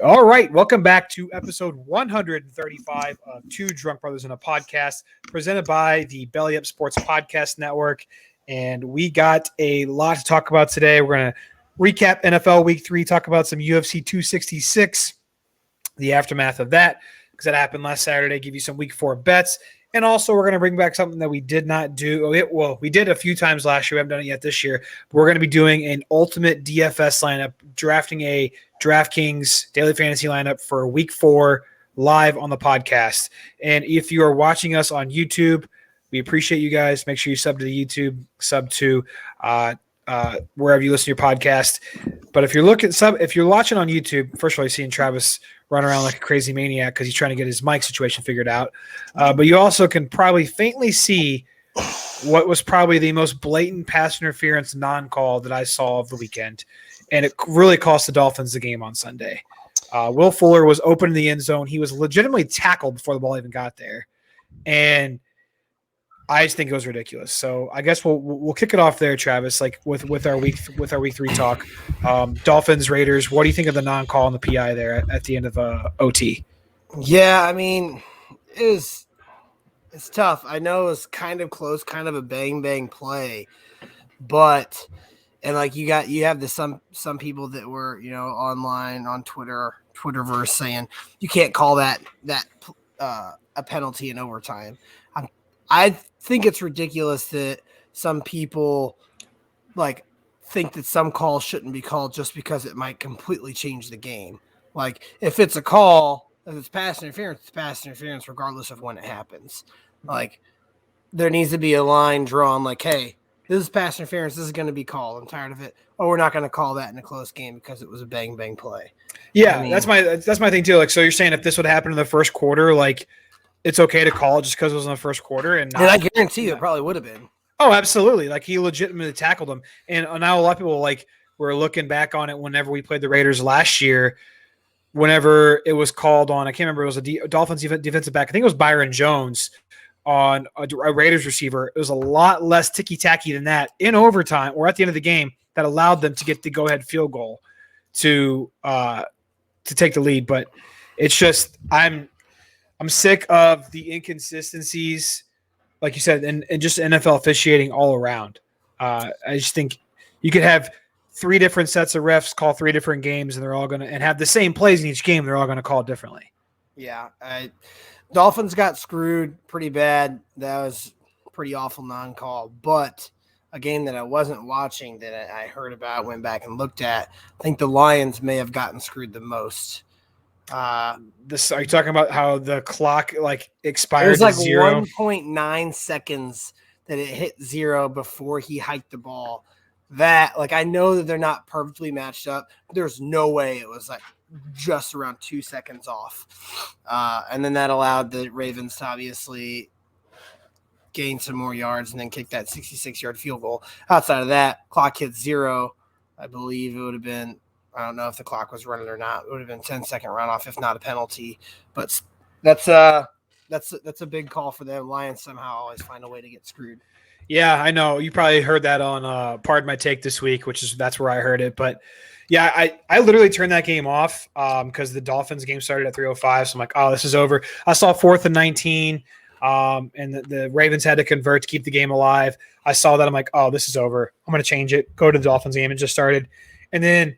All right, welcome back to episode 135 of Two Drunk Brothers in a Podcast, presented by the Belly Up Sports Podcast Network. And we got a lot to talk about today. We're going to recap NFL Week 3, talk about some UFC 266, the aftermath of that, because that happened last Saturday, give you some Week 4 bets. And also, we're going to bring back something that we did not do. Well, we did a few times last year. We haven't done it yet this year. But we're going to be doing an ultimate DFS lineup, drafting a DraftKings daily fantasy lineup for Week 4 live on the podcast. And if you are watching us on YouTube, we appreciate you guys. Make sure you sub to the YouTube, sub to wherever you listen to your podcast. But if you're watching on YouTube, first of all, you're seeing Travis run around like a crazy maniac because he's trying to get his mic situation figured out. But you also can probably faintly see what was probably the most blatant pass interference non-call that I saw of the weekend. And it really cost the Dolphins the game on Sunday. Will Fuller was open in the end zone. He was legitimately tackled before the ball even got there. And I just think it was ridiculous. So I guess we'll kick it off there, Travis, like with our week 3 talk. Dolphins, Raiders, what do you think of the non-call and the PI there at the end of OT? Yeah, I mean, it's tough. I know it was kind of close, kind of a bang play, but and like you have some people that were online on Twitterverse saying you can't call that a penalty in overtime. I think it's ridiculous that some people think that some calls shouldn't be called just because it might completely change the game. Like if it's a call, if it's pass interference, it's pass interference regardless of when it happens. Like there needs to be a line drawn like, hey, this is pass interference. This is going to be called. I'm tired of it. Oh, we're not going to call that in a close game because it was a bang play. Yeah, I mean, that's my thing too. Like, so you're saying if this would happen in the first quarter, like it's okay to call just because it was in the first quarter, and I guarantee you it probably would have been. Oh, absolutely! Like he legitimately tackled him, and now a lot of people were looking back on it whenever we played the Raiders last year. Whenever it was called on, I can't remember. It was a Dolphins defensive back. I think it was Byron Jones on a Raiders receiver. It was a lot less ticky-tacky than that in overtime or at the end of the game that allowed them to get the go-ahead field goal to take the lead. But it's just I'm sick of the inconsistencies, like you said, and just NFL officiating all around. I just think you could have 3 different sets of refs call 3 different games, and they're all going to have the same plays in each game. They're all going to call it differently. Yeah, Dolphins got screwed pretty bad. That was a pretty awful non-call. But a game that I wasn't watching that I heard about, went back and looked at, I think the Lions may have gotten screwed the most. Are you talking about how the clock expired? It was like 0? 1.9 seconds that it hit 0 before he hiked the ball. That I know that they're not perfectly matched up, but there's no way it was just around 2 seconds off. And then that allowed the Ravens to obviously gain some more yards and then kick that 66-yard field goal. Outside of that, clock hit 0. I believe it would have been, I don't know if the clock was running or not. It would have been 10-second runoff, if not a penalty. But that's a big call for them. Lions somehow always find a way to get screwed. Yeah, I know. You probably heard that on Pardon My Take this week, that's where I heard it. But yeah, I literally turned that game off because the Dolphins game started at 3:05. So I'm like, oh, this is over. I saw 4th and 19, and the Ravens had to convert to keep the game alive. I saw that. I'm like, oh, this is over. I'm going to change it. Go to the Dolphins game. It just started. And then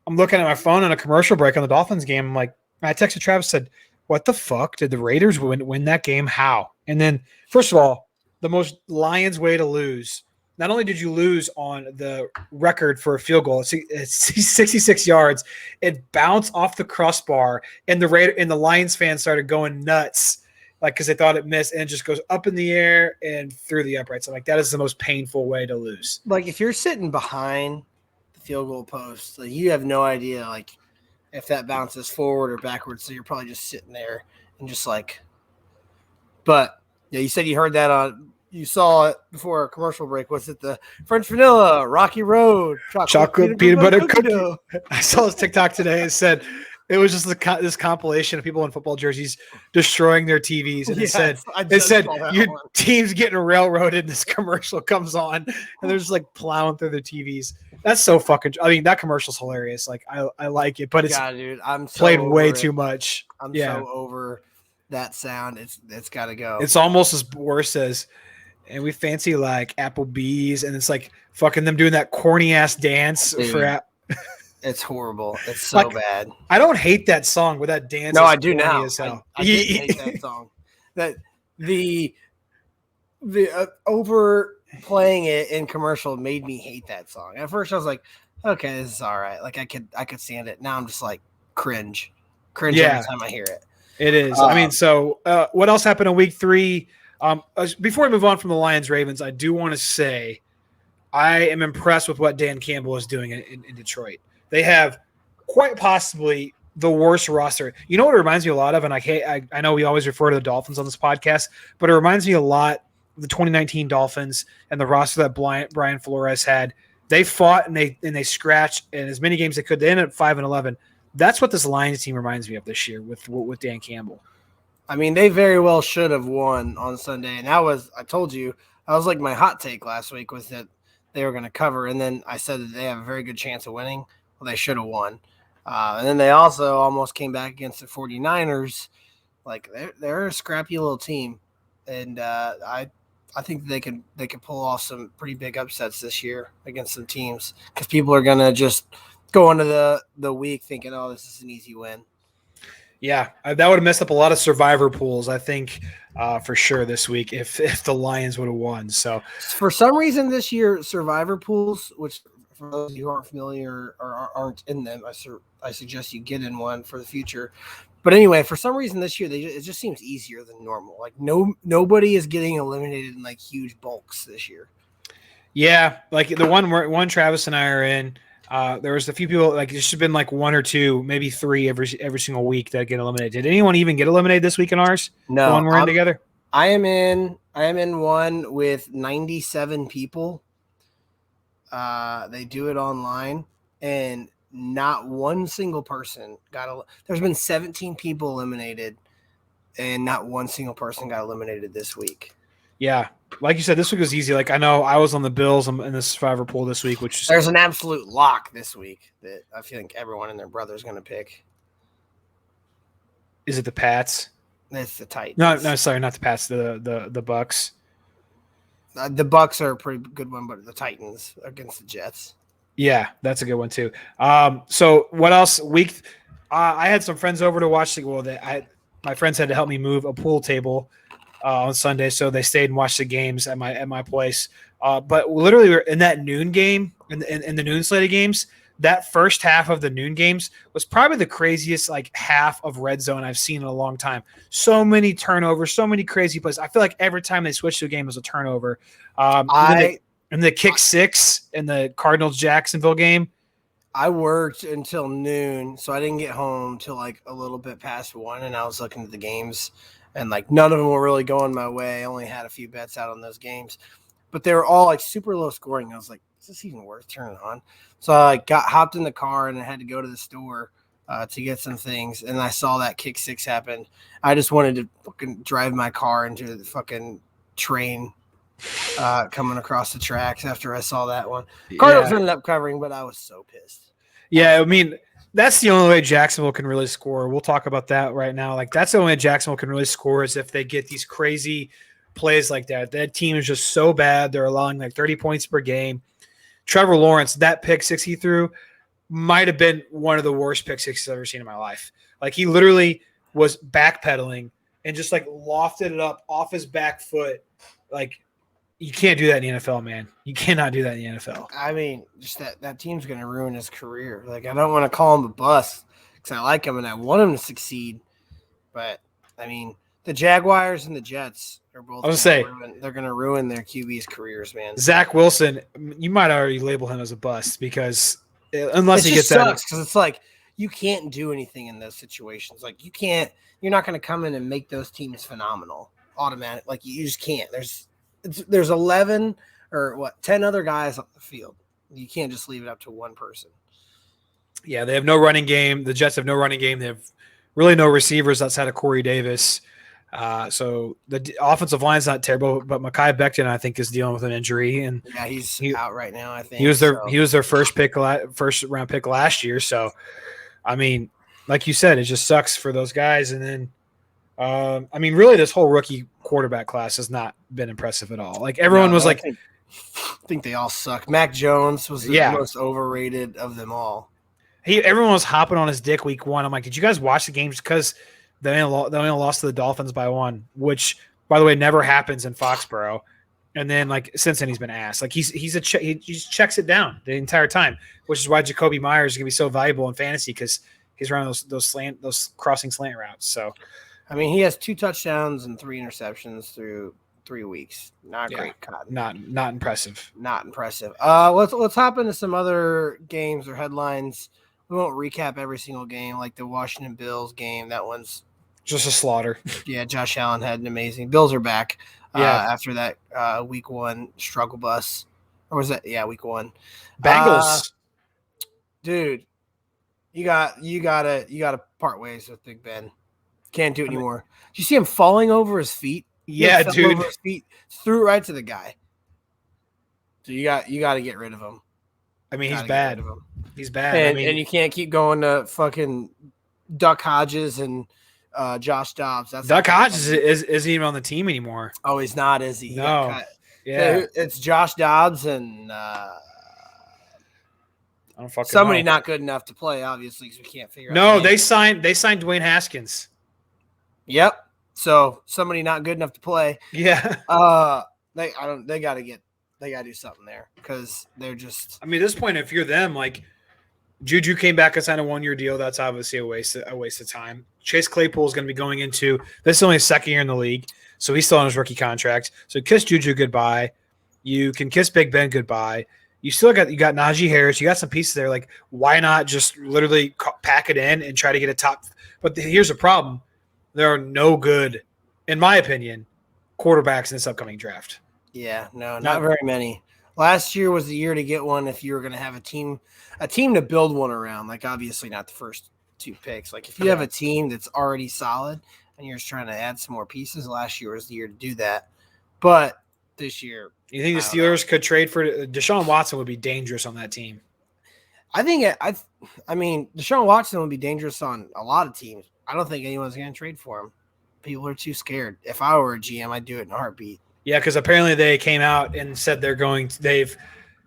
I'm looking at my phone on a commercial break on the Dolphins game. I'm like, I texted Travis, said, what the fuck? Did the Raiders win that game? How? And then, first of all, the most Lions way to lose. Not only did you lose on the record for a field goal, it's 66 yards, it bounced off the crossbar, and the Lions fans started going nuts, because they thought it missed, and it just goes up in the air and through the uprights. So that is the most painful way to lose. If you're sitting behind the field goal post, you have no idea if that bounces forward or backwards. So you're probably just sitting there and just But yeah, you said you heard that you saw it before a commercial break. Was it the French vanilla, Rocky Road, chocolate peanut butter cookie? I saw his TikTok today and said It was just this compilation of people in football jerseys destroying their TVs, and it said your team's getting railroaded. This commercial comes on, and they're just like plowing through their TVs. That's so fucking. I mean, that commercial's hilarious. Like I like it, but it's dude, I'm so played way too much. I'm so over that sound. It's got to go. It's almost as worse as. And we fancy like Applebee's, and it's like fucking them doing that corny ass dance for. It's horrible. It's so bad. I don't hate that song, but that dance. No, I do now. I did hate that song. That the overplaying it in commercial made me hate that song. At first, I was like, okay, this is all right. Like I could stand it. Now I'm just like cringe every time I hear it. It is. I mean, so what else happened in week 3? Before we move on from the Lions-Ravens, I do want to say I am impressed with what Dan Campbell is doing in Detroit. They have quite possibly the worst roster. You know what it reminds me a lot of, and I know we always refer to the Dolphins on this podcast, but it reminds me a lot of the 2019 Dolphins and the roster that Brian Flores had. They fought and they scratched in as many games as they could. They ended up 5-11. That's what this Lions team reminds me of this year with Dan Campbell. I mean, they very well should have won on Sunday. And I told you, I was like my hot take last week was that they were going to cover. And then I said that they have a very good chance of winning. Well, they should have won. And then they also almost came back against the 49ers. Like they're a scrappy little team. And I think they can pull off some pretty big upsets this year against some teams because people are going to just go into the week thinking, oh, this is an easy win. Yeah, that would have messed up a lot of survivor pools, I think, for sure this week if the Lions would have won. So for some reason this year, survivor pools, which for those of you who aren't familiar or aren't in them, I suggest you get in one for the future. But anyway, for some reason this year, it just seems easier than normal. Like nobody is getting eliminated in like huge bulks this year. Yeah, like the one Travis and I are in. There was a few people, like there should have been like 1 or 2, maybe 3 every single week that get eliminated. Did anyone even get eliminated this week in ours? No, the one we're in together. I am in one with 97 people. They do it online, and not one single person there's been 17 people eliminated, and not one single person got eliminated this week. Yeah. Like you said, this week was easy. Like I know I was on the Bills in the survivor pool this week, which there's an absolute lock this week that I feel like everyone and their brother is going to pick. Is it the Pats? It's the Titans. No, sorry, not the Pats. The Bucks. The Bucks are a pretty good one, but the Titans against the Jets. Yeah, that's a good one too. So what else? I had some friends over to watch my friends had to help me move a pool table on Sunday, so they stayed and watched the games at my place. But literally, we're in that noon game, in the noon slate of games. That first half of the noon games was probably the craziest like half of red zone I've seen in a long time. So many turnovers, so many crazy plays. I feel like every time they switched to a game was a turnover. And the kick 6 in the Cardinals-Jacksonville game. I worked until noon, so I didn't get home till like a little bit past 1, and I was looking at the games, and like none of them were really going my way. I only had a few bets out on those games, but they were all like super low scoring. I was like, is this even worth turning on? So I hopped in the car and I had to go to the store to get some things, and I saw that kick 6 happen. I just wanted to fucking drive my car into the fucking train coming across the tracks after I saw that one. Cardinals ended up covering, but I was so pissed. Yeah, I mean, that's the only way Jacksonville can really score. We'll talk about that right now. Like, that's the only way Jacksonville can really score is if they get these crazy plays like that. That team is just so bad. They're allowing like 30 points per game. Trevor Lawrence, that pick 6 he threw might have been one of the worst pick 6s I've ever seen in my life. Like, he literally was backpedaling and just like lofted it up off his back foot. Like, you can't do that in the NFL, man. You cannot do that in the NFL. I mean, just that team's going to ruin his career. Like, I don't want to call him a bust because I like him and I want him to succeed. But, I mean, the Jaguars and the Jets are both they're going to ruin their QB's careers, man. Zach Wilson, you might already label him as a bust because unless he gets out. Because it's like you can't do anything in those situations. Like, you're not going to come in and make those teams phenomenal automatic. Like, you just can't. There's 11 or 10 other guys on the field. You can't just leave it up to one person. Yeah, they have no running game. The Jets have no running game. They have really no receivers outside of Corey Davis. So the offensive line's not terrible, but Mekhi Becton, I think, is dealing with an injury, and Yeah, he's out right now. I think he was their first round pick last year. So, I mean, like you said, it just sucks for those guys. And then, I mean, really, this whole rookie quarterback class has not been impressive at all. Like everyone was like, I think they all suck. Mac Jones was the most overrated of them all. Everyone was hopping on his dick week 1. I'm like, did you guys watch the games? Because they only lost to the Dolphins by 1, which, by the way, never happens in Foxborough. And then, like, since then, he's been asked. Like, he just checks it down the entire time, which is why Jacoby Myers is going to be so valuable in fantasy because he's running those crossing slant routes. So, I mean, he has 2 touchdowns and 3 interceptions through 3 weeks. Not great, Cotton. Not impressive. Not impressive. Let's hop into some other games or headlines. We won't recap every single game, like the Washington Bills game. That one's just a slaughter. Yeah, Josh Allen had an amazing. Bills are back. After that week 1 struggle bus, or was that? Yeah, week 1. Bengals, dude, you gotta part ways with Big Ben. Can't do it anymore. Did you see him falling over his feet? Yeah, dude. Over his feet, threw it right to the guy. So you got to get rid of him. I mean, he's bad. He's bad. And you can't keep going to fucking Duck Hodges and Josh Dobbs. Duck Hodges isn't even on the team anymore. Oh, he's not, is he? No. Yeah. It's Josh Dobbs and I don't fucking somebody know. not good enough to play, obviously, because we can't figure out. No, they signed Dwayne Haskins. Yep. So somebody not good enough to play. Yeah. They got to do something there because they're just. I mean, at this point, if you're them, like Juju came back and signed a 1-year deal. That's obviously a waste of time. Chase Claypool is going to be going into this is only his 2nd year in the league, so he's still on his rookie contract. So kiss Juju goodbye. You can kiss Big Ben goodbye. You got Najee Harris. You got some pieces there. Like, why not just literally pack it in and try to get a top? But here's the problem: there are no good, in my opinion, quarterbacks in this upcoming draft. Yeah, no, not very many. Last year was the year to get one if you were going to have a team to build one around. Like, obviously not the first 2 picks. Like, if you have a team that's already solid and you're just trying to add some more pieces, last year was the year to do that. But this year, you think the Steelers could trade for Deshaun Watson? Would be dangerous on that team. I mean, Deshaun Watson would be dangerous on a lot of teams. I don't think anyone's going to trade for him. People are too scared. If I were a GM, I'd do it in a heartbeat. Yeah, because apparently they came out and said they've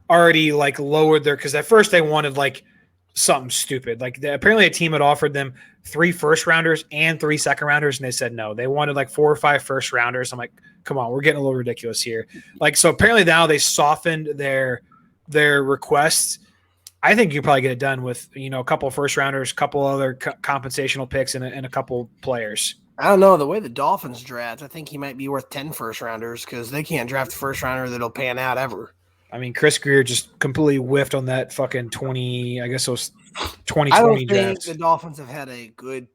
already like lowered because at first they wanted like something stupid. Like apparently a team had offered them 3 first-rounders and 3 second-rounders, and they said no. They wanted like 4 or 5 first-rounders. I'm like, come on, we're getting a little ridiculous here. Like, so apparently now they softened their requests. I think you probably get it done with a couple first-rounders, a couple other compensational picks, and a couple players. I don't know. The way the Dolphins draft, I think he might be worth 10 first-rounders because they can't draft a first-rounder that'll pan out ever. I mean, Chris Greer just completely whiffed on that fucking 20. I guess it was 2020 I don't draft. think the Dolphins have had a good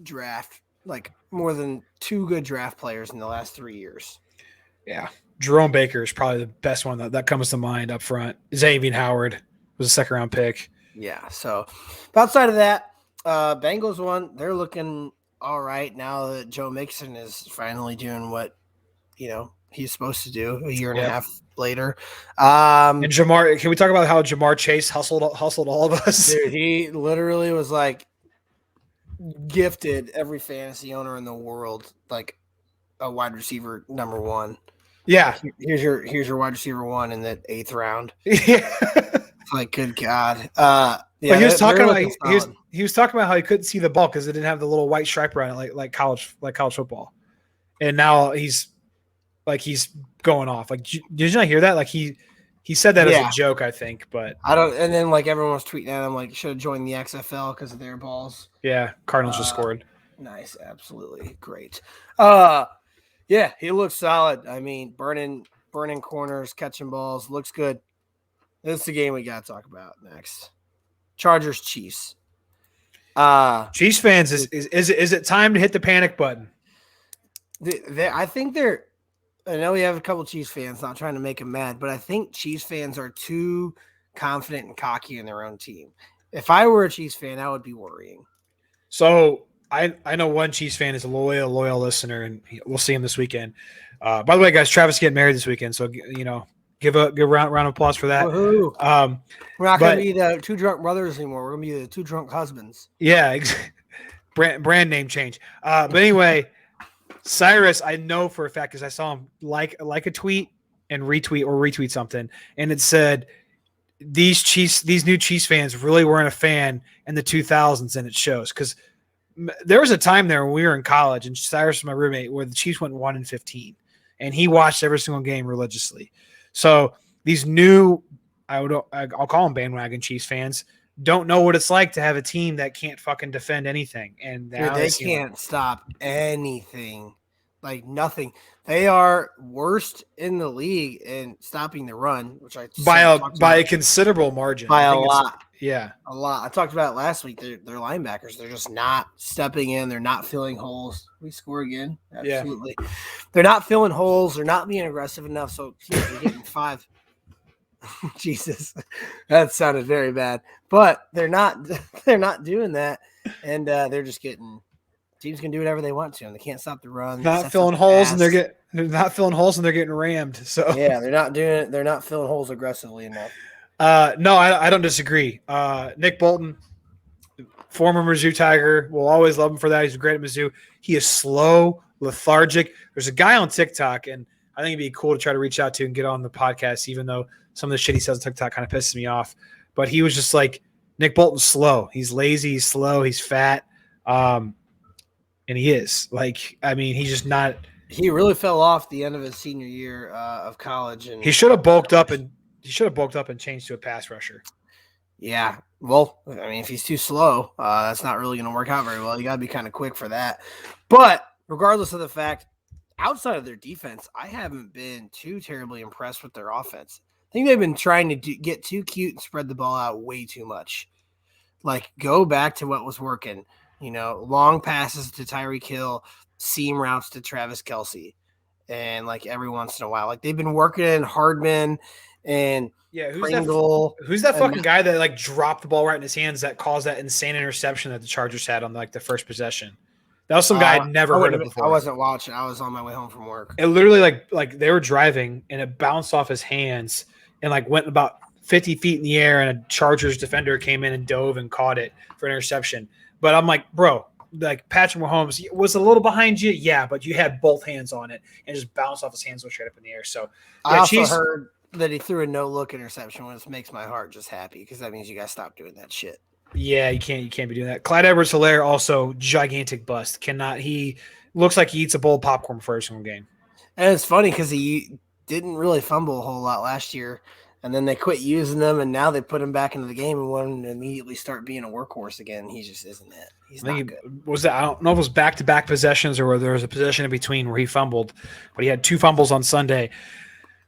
draft, like more than 2 good draft players in the last 3 years. Yeah, Jerome Baker is probably the best one that comes to mind up front. Xavier Howard was a 2nd-round pick. Yeah. So, outside of that, Bengals won. They're looking all right now that Joe Mixon is finally doing what he's supposed to do a year and a half later. And Jamar, can we talk about how Jamar Chase hustled all of us? Dude, he literally was like gifted every fantasy owner in the world like a wide receiver number 1. Yeah, here's your wide receiver 1 in the 8th round. Yeah, like good God. Yeah, but he was talking about how he couldn't see the ball because it didn't have the little white stripe around it like college football, and now he's going off. Like, did you not hear that? Like he said that as a joke, I think, but I don't. And then like everyone was tweeting at him like should have joined the XFL because of their balls. Yeah, Cardinals just scored. Nice, absolutely great. Yeah, he looks solid. I mean, burning corners, catching balls, looks good. This is the game we got to talk about next. Chargers, Chiefs. Chiefs fans, is it time to hit the panic button? I think they're. I know we have a couple Chiefs fans. Not trying to make them mad, but I think Chiefs fans are too confident and cocky in their own team. If I were a Chiefs fan, that would be worrying. So I know one Chiefs fan is a loyal listener, and we'll see him this weekend. By the way, guys, Travis getting married this weekend, so give a round of applause for that. Woohoo. We're not going to be the two drunk brothers anymore. We're going to be the two drunk husbands. Yeah, brand name change. But anyway, Cyrus, I know for a fact because I saw him like a tweet and retweet something, and it said these new Chiefs fans really weren't a fan in the 2000s, and it shows because there was a time there when we were in college, and Cyrus was my roommate, where the Chiefs went 1-15, and he watched every single game religiously. So these new, I'll call them bandwagon Chiefs fans, don't know what it's like to have a team that can't fucking defend anything, and they can't stop anything, like nothing. They are worst in the league in stopping the run, which I by a considerable margin, by a lot. Yeah, a lot. I talked about it last week. Their linebackers, they're just not stepping in. They're not filling holes. We score again, absolutely. Yeah. They're not filling holes. They're not being aggressive enough. So they're getting 5. Jesus, that sounded very bad. But they're not doing that, and they're just getting. Teams can do whatever they want to, and they can't stop the run. Not filling holes, and they're not filling holes, and they're getting rammed. So yeah, they're not doing it. They're not filling holes aggressively enough. No, I don't disagree. Nick Bolton, former Mizzou Tiger, we'll always love him for that. He's great at Mizzou. He is slow, lethargic. There's a guy on TikTok, and I think it'd be cool to try to reach out to and get on the podcast, even though some of the shit he says on TikTok kind of pisses me off. But he was just like, Nick Bolton's slow. He's lazy. He's slow. He's fat. And he is. Like, I mean, he's just not. He really fell off the end of his senior year of college, and he should have bulked up and changed to a pass rusher. Yeah, well, I mean, if he's too slow, that's not really going to work out very well. You got to be kind of quick for that. But regardless of the fact, outside of their defense, I haven't been too terribly impressed with their offense. I think they've been trying to get too cute and spread the ball out way too much. Like, go back to what was working. Long passes to Tyreek Hill, seam routes to Travis Kelce, and like every once in a while, like they've been working in Hardman and Pringle. Who's that fucking guy that like dropped the ball right in his hands that caused that insane interception that the Chargers had on like the first possession? That was some guy I'd never heard of before. I wasn't watching. I was on my way home from work. It literally like they were driving and it bounced off his hands and like went about 50 feet in the air, and a Chargers defender came in and dove and caught it for an interception. But I'm like, bro, like Patrick Mahomes was a little behind you, yeah, but you had both hands on it and just bounced off his hands, went straight up in the air. So I also heard that he threw a no-look interception, which makes my heart just happy because that means you guys stop doing that shit. Yeah, you can't be doing that. Clyde Edwards-Helaire also gigantic bust. He looks like he eats a bowl of popcorn for every single game. And it's funny because he didn't really fumble a whole lot last year. And then they quit using them, and now they put him back into the game and want him to immediately start being a workhorse again. He just isn't it. He's not good. Was that? I don't know if it was back-to-back possessions or whether there was a possession in between where he fumbled, but he had 2 fumbles on Sunday.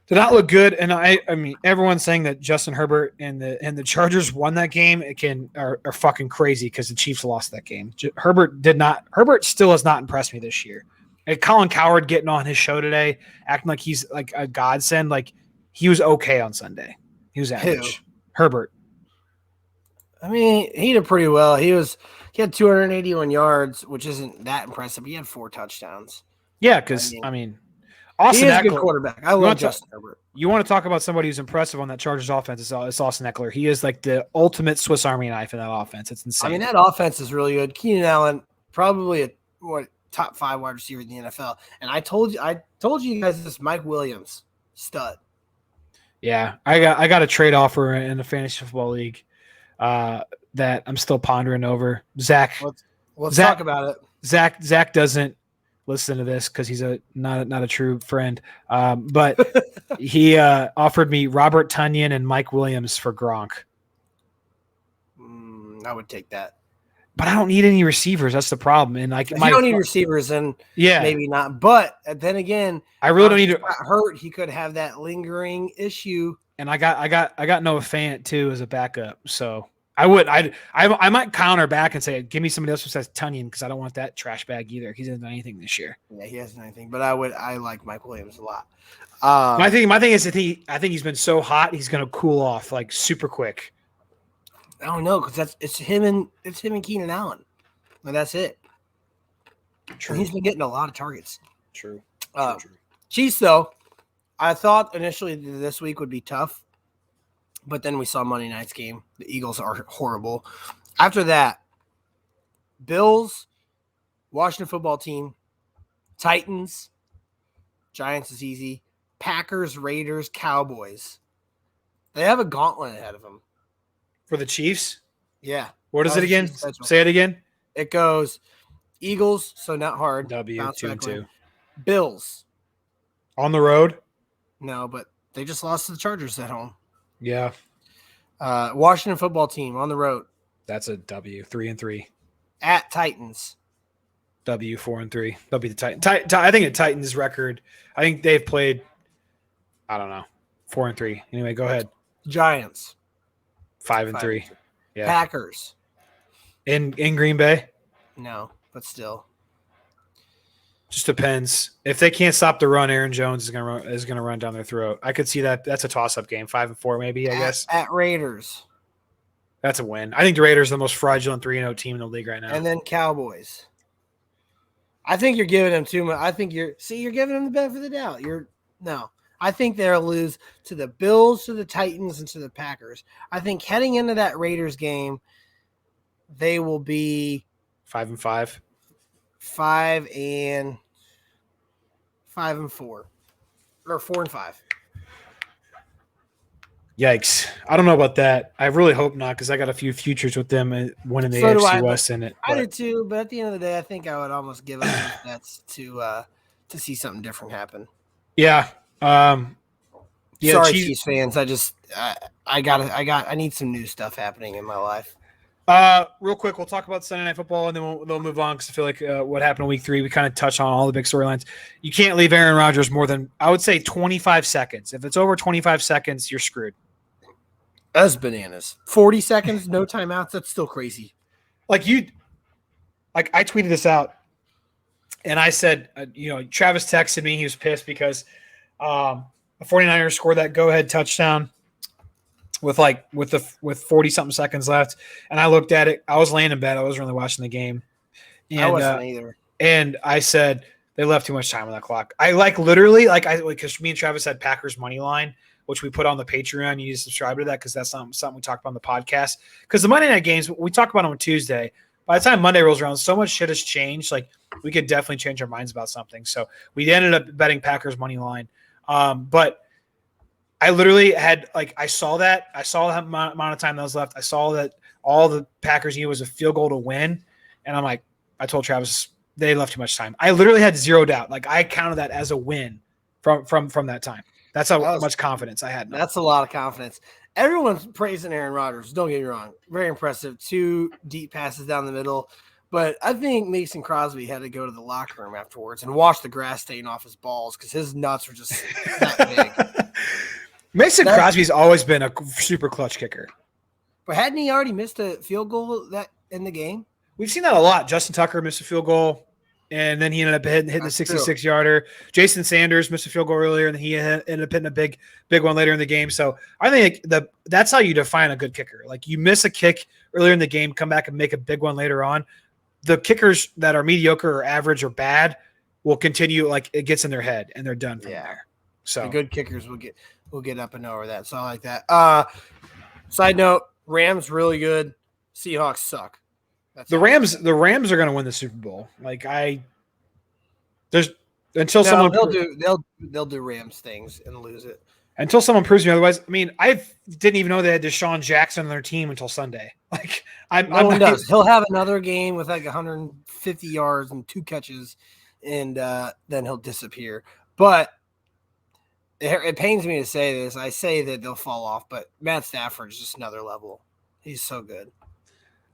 Did not look good, and I mean, everyone's saying that Justin Herbert and the Chargers won that game. Are fucking crazy because the Chiefs lost that game. Herbert still has not impressed me this year. And Colin Cowherd getting on his show today, acting like he's like a godsend, like. He was okay on Sunday. He was average. Herbert. I mean, he did pretty well. He had 281 yards, which isn't that impressive. But he had 4 touchdowns. Yeah, because Austin he is Eckler, a good quarterback. I love Justin Herbert. You want to talk about somebody who's impressive on that Chargers offense? It's Austin Eckler. He is like the ultimate Swiss Army knife in that offense. It's insane. I mean, that offense is really good. Keenan Allen, probably a top 5 wide receiver in the NFL. And I told you guys this. Mike Williams, stud. Yeah, I got a trade offer in the fantasy football league that I'm still pondering over. Zach, let's talk about it. Zach doesn't listen to this because he's not a true friend. But he offered me Robert Tonyan and Mike Williams for Gronk. I would take that. But I don't need any receivers. That's the problem. And like, if you don't need receivers, then maybe not. But then again, I really don't need to hurt. He could have that lingering issue. And I got Noah Fant too as a backup. So I might counter back and say, give me somebody else besides Tonyan because I don't want that trash bag either. He hasn't done anything this year. Yeah, he hasn't done anything. But I like Mike Williams a lot. My thing is that I think he's been so hot, he's gonna cool off like super quick. I don't know because it's him and Keenan Allen, and that's it. True. And he's been getting a lot of targets. True. Chiefs, though, I thought initially this week would be tough, but then we saw Monday night's game. The Eagles are horrible. After that, Bills, Washington football team, Titans, Giants is easy, Packers, Raiders, Cowboys. They have a gauntlet ahead of them. For the Chiefs? Yeah. What is it again? Say it again. It goes Eagles, so not hard. W, 2-2. Bills. On the road? No, but they just lost to the Chargers at home. Yeah. Washington football team on the road. That's a W, 3-3. At Titans. W, 4-3. They'll be the Titans. I think the Titans record, I think they've played, I don't know, 4-3. Anyway, go ahead. Giants. 5-3. Yeah. Packers. In Green Bay? No, but still. Just depends. If they can't stop the run, Aaron Jones is gonna run down their throat. I could see that. That's a toss-up game. 5-4, maybe. I guess. At Raiders. That's a win. I think the Raiders are the most fraudulent 3-0 team in the league right now. And then Cowboys. I think you're giving them too much. I think you're giving them the benefit of the doubt. No. I think they'll lose to the Bills, to the Titans, and to the Packers. I think heading into that Raiders game, they will be 5-5. 5-4, or 4-5. Yikes! I don't know about that. I really hope not, because I got a few futures with them winning the AFC West in it. I did too, but at the end of the day, I think I would almost give up bets to see something different happen. Yeah. Sorry, Chiefs fans. I need some new stuff happening in my life. Real quick, we'll talk about Sunday Night Football, and then we'll move on, because I feel like what happened in Week 3, we kind of touched on all the big storylines. You can't leave Aaron Rodgers more than, I would say, 25 seconds. If it's over 25 seconds, you're screwed. That's bananas. 40 seconds, no timeouts. That's still crazy. I tweeted this out, and I said, Travis texted me. He was pissed because the 49ers scored that go-ahead touchdown with 40-something seconds left. And I looked at it. I was laying in bed. I wasn't really watching the game. And, I wasn't either. And I said, they left too much time on that clock. Because me and Travis had Packers money line, which we put on the Patreon. You need to subscribe to that, because that's something we talk about on the podcast. Because the Monday night games, we talk about them on Tuesday. By the time Monday rolls around, so much shit has changed. Like, we could definitely change our minds about something. So we ended up betting Packers money line. But I literally had, I saw that. I saw the amount of time that was left. I saw that all the Packers needed was a field goal to win. And I'm like, I told Travis, they left too much time. I literally had zero doubt. I counted that as a win from that time. That's how much confidence I had. That's a lot of confidence. Everyone's praising Aaron Rodgers. Don't get me wrong. Very impressive. 2 deep passes down the middle. But I think Mason Crosby had to go to the locker room afterwards and wash the grass stain off his balls, because his nuts were just that big. Mason Crosby's always been a super clutch kicker. But hadn't he already missed a field goal that in the game? We've seen that a lot. Justin Tucker missed a field goal, and then he ended up hitting the 66-yarder. Jason Sanders missed a field goal earlier, and then he ended up hitting a big one later in the game. So I think that's how you define a good kicker. You miss a kick earlier in the game, come back and make a big one later on. The kickers that are mediocre or average or bad will continue, it gets in their head, and they're done from there. So the good kickers will get up and over that. So I like that. Side note, Rams really good. Seahawks suck. The Rams are going to win the Super Bowl. They'll do Rams things and lose it until someone proves me otherwise. I mean, I didn't even know they had Deshaun Jackson on their team until Sunday. No one does. He'll have another game with 150 yards and 2 catches, and then he'll disappear. But it pains me to say this. I say that they'll fall off, but Matt Stafford is just another level. He's so good.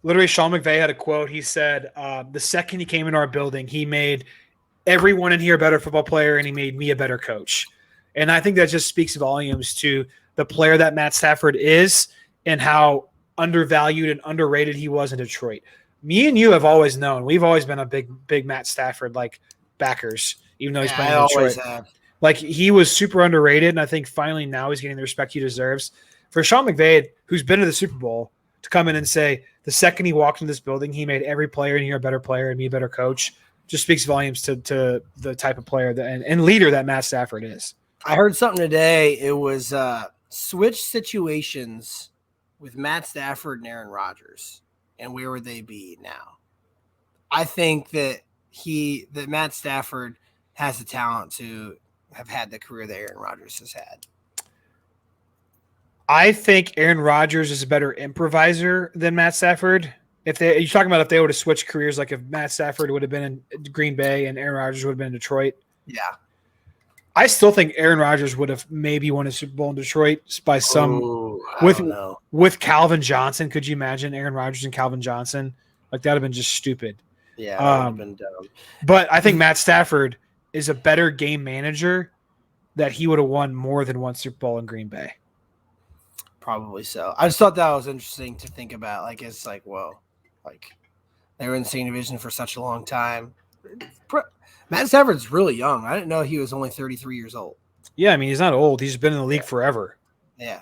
Literally, Sean McVay had a quote. He said, the second he came into our building, he made everyone in here a better football player, and he made me a better coach. And I think that just speaks volumes to the player that Matt Stafford is and how undervalued and underrated he was in Detroit. Me and you have always known. We've always been a big Matt Stafford backers, even though he's playing in Detroit. Always have. He was super underrated, and I think finally now he's getting the respect he deserves. For Sean McVay, who's been to the Super Bowl, to come in and say the second he walked into this building, he made every player in here a better player and me a better coach, just speaks volumes to the type of player and leader that Matt Stafford is. I heard something today. It was switch situations with Matt Stafford and Aaron Rodgers, and where would they be now? I think that Matt Stafford has the talent to have had the career that Aaron Rodgers has had. I think Aaron Rodgers is a better improviser than Matt Stafford. You're talking about if they would have switched careers, like if Matt Stafford would have been in Green Bay and Aaron Rodgers would have been in Detroit. Yeah. I still think Aaron Rodgers would have maybe won a Super Bowl in Detroit by with Calvin Johnson. Could you imagine Aaron Rodgers and Calvin Johnson? Like that would have been just stupid. Yeah, that would have been dumb. But I think Matt Stafford is a better game manager that he would have won more than one Super Bowl in Green Bay. Probably so. I just thought that was interesting to think about. Like, it's like, whoa, like they were in the same division for such a long time. Matt Stafford's really young. I didn't know he was only 33 years old. Yeah, I mean, he's not old. He's been in the league forever. Yeah.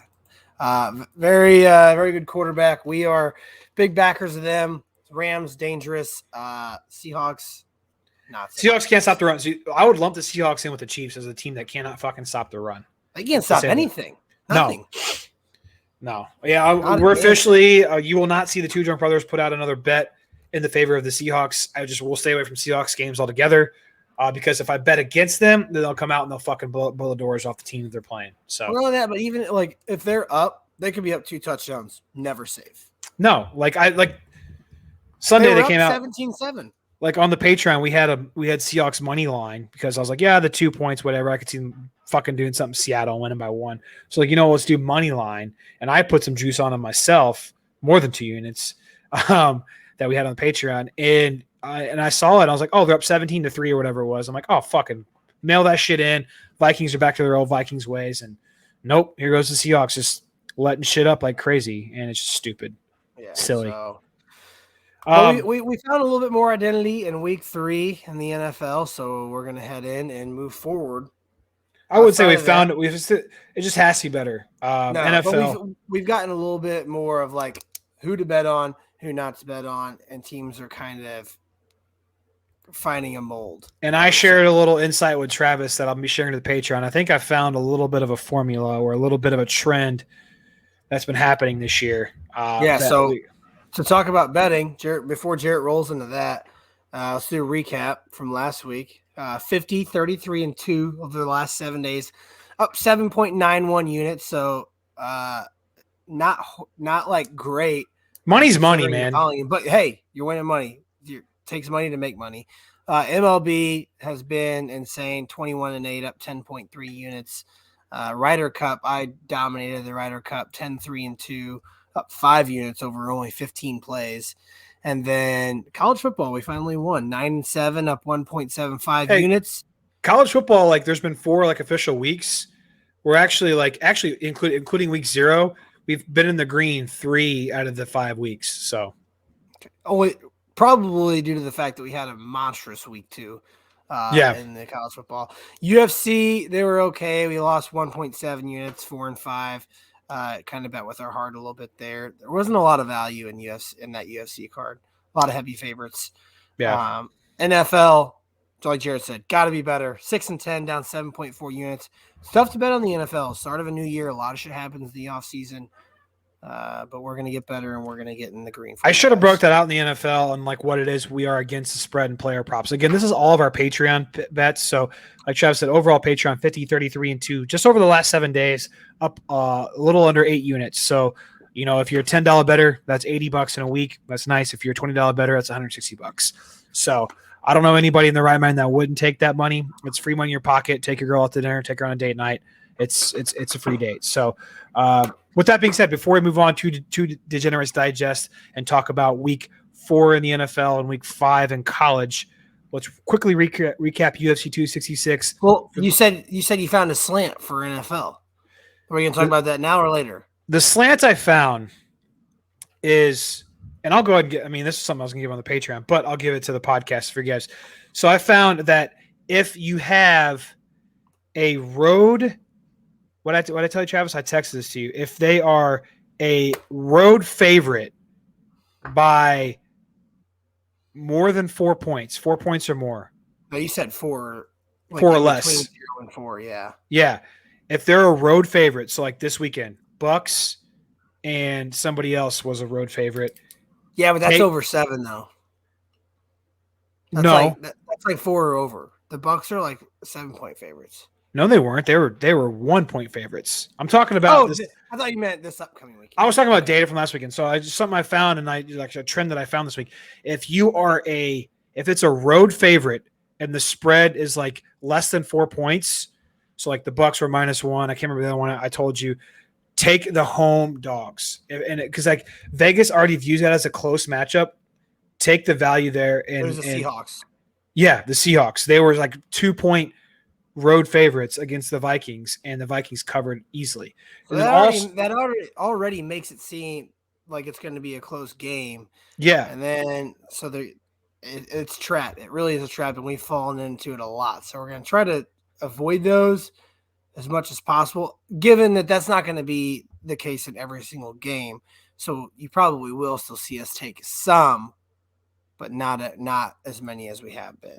Very good quarterback. We are big backers of them. Rams, dangerous. Seahawks, not so Seahawks much. can't stop the run. So I would lump the Seahawks in with the Chiefs as a team that cannot fucking stop the run. They can't stop anything. Nothing. No. Yeah, we're officially you will not see the two Drunk Brothers put out another bet in the favor of the Seahawks. We'll stay away from Seahawks games altogether because if I bet against them, then they'll come out and they'll fucking blow the doors off the team that they're playing. So not only that, but even like if they're up, they could be up 2 touchdowns. Never safe. No, Sunday they came out 17-7. Like on the Patreon, we had Seahawks money line because I was like, yeah, the 2 points, whatever. I could see them fucking doing something Seattle winning by 1. So let's do money line. And I put some juice on them myself, more than 2 units that we had on the Patreon. And I saw it. And I was like, oh, they're up 17-3 or whatever it was. I'm like, oh, fucking mail that shit in. Vikings are back to their old Vikings ways. And nope, here goes the Seahawks just letting shit up like crazy. And it's just stupid. Yeah, silly. So. We found a little bit more identity in week 3 in the NFL, so we're going to head in and move forward. I would say we found it. It just has to be better. NFL. But we've gotten a little bit more of like who to bet on, who not to bet on, and teams are kind of finding a mold. And I shared a little insight with Travis that I'll be sharing to the Patreon. I think I found a little bit of a formula or a little bit of a trend that's been happening this year. To talk about betting, before Jarrett rolls into that, let's do a recap from last week. 50, 33, and 2 over the last 7 days, up 7.91 units. So not like great. Money's money, man. Volume, but hey, you're winning money. It takes money to make money. MLB has been insane. 21-8, up 10.3 units. Ryder Cup, I dominated the Ryder Cup. 10-3-2. Up 5 units over only 15 plays. And then college football, we finally won 9-7, up 1.75 units. College football, there's been 4 official weeks. We're actually including week 0, we've been in the green 3 out of the 5 weeks. So probably due to the fact that we had a monstrous week 2 in the college football. UFC, they were okay. We lost 1.7 units, 4-5. Kind of bet with our heart a little bit there. There wasn't a lot of value in that UFC card. A lot of heavy favorites. Yeah. NFL, like Jared said, got to be better. 6-10, down 7.4 units. It's tough to bet on the NFL. Start of a new year. A lot of shit happens in the offseason. But we're going to get better, and we're going to get in the green. I should have broke that out in the NFL and what it is we are against the spread and player props. Again, this is all of our Patreon bets. So like Travis said, overall Patreon 50, 33, and 2. Just over the last 7 days, up a little under 8 units. So, if you're a $10 better, that's $80 in a week. That's nice. If you're a $20 better, that's $160. So I don't know anybody in their right mind that wouldn't take that money. It's free money in your pocket. Take your girl out to dinner. Take her on a date night. It's a free date. So with that being said, before we move on to Degenerates Digest and talk about week 4 in the NFL and week 5 in college, let's quickly recap UFC 266. Well, you said you found a slant for NFL. Are we going to talk about that now or later? The slant I found is, and I'll go ahead and this is something I was going to give on the Patreon, but I'll give it to the podcast for you guys. So I found that if you have a road, what I tell you, Travis, I texted this to you. If they are a road favorite by more than 4 points, 4 points or more. No, you said 4. Like 4 or in less. between 0 and 4, yeah. Yeah. If they're a road favorite, so like this weekend, Bucks and somebody else was a road favorite. Yeah, but that's over 7 though. That's like 4 or over. The Bucks are like 7-point favorites. No, they weren't. They were 1 point favorites. I'm talking about. This. I thought you meant this upcoming weekend. I was talking about data from last weekend. So something I found, and like a trend that I found this week. If it's a road favorite and the spread is like less than 4 points, so like the Bucks were -1. I can't remember the other one. I told you, take the home dogs, and because like Vegas already views that as a close matchup. Take the value there. And there's the Seahawks. Yeah, the Seahawks. They were like 2-point road favorites against the Vikings, and the Vikings covered easily. So that already makes it seem like it's going to be a close game. Yeah, and then so it's trap. It really is a trap, and we've fallen into it a lot. So we're going to try to avoid those as much as possible, given that that's not going to be the case in every single game. So you probably will still see us take some, but not as many as we have been.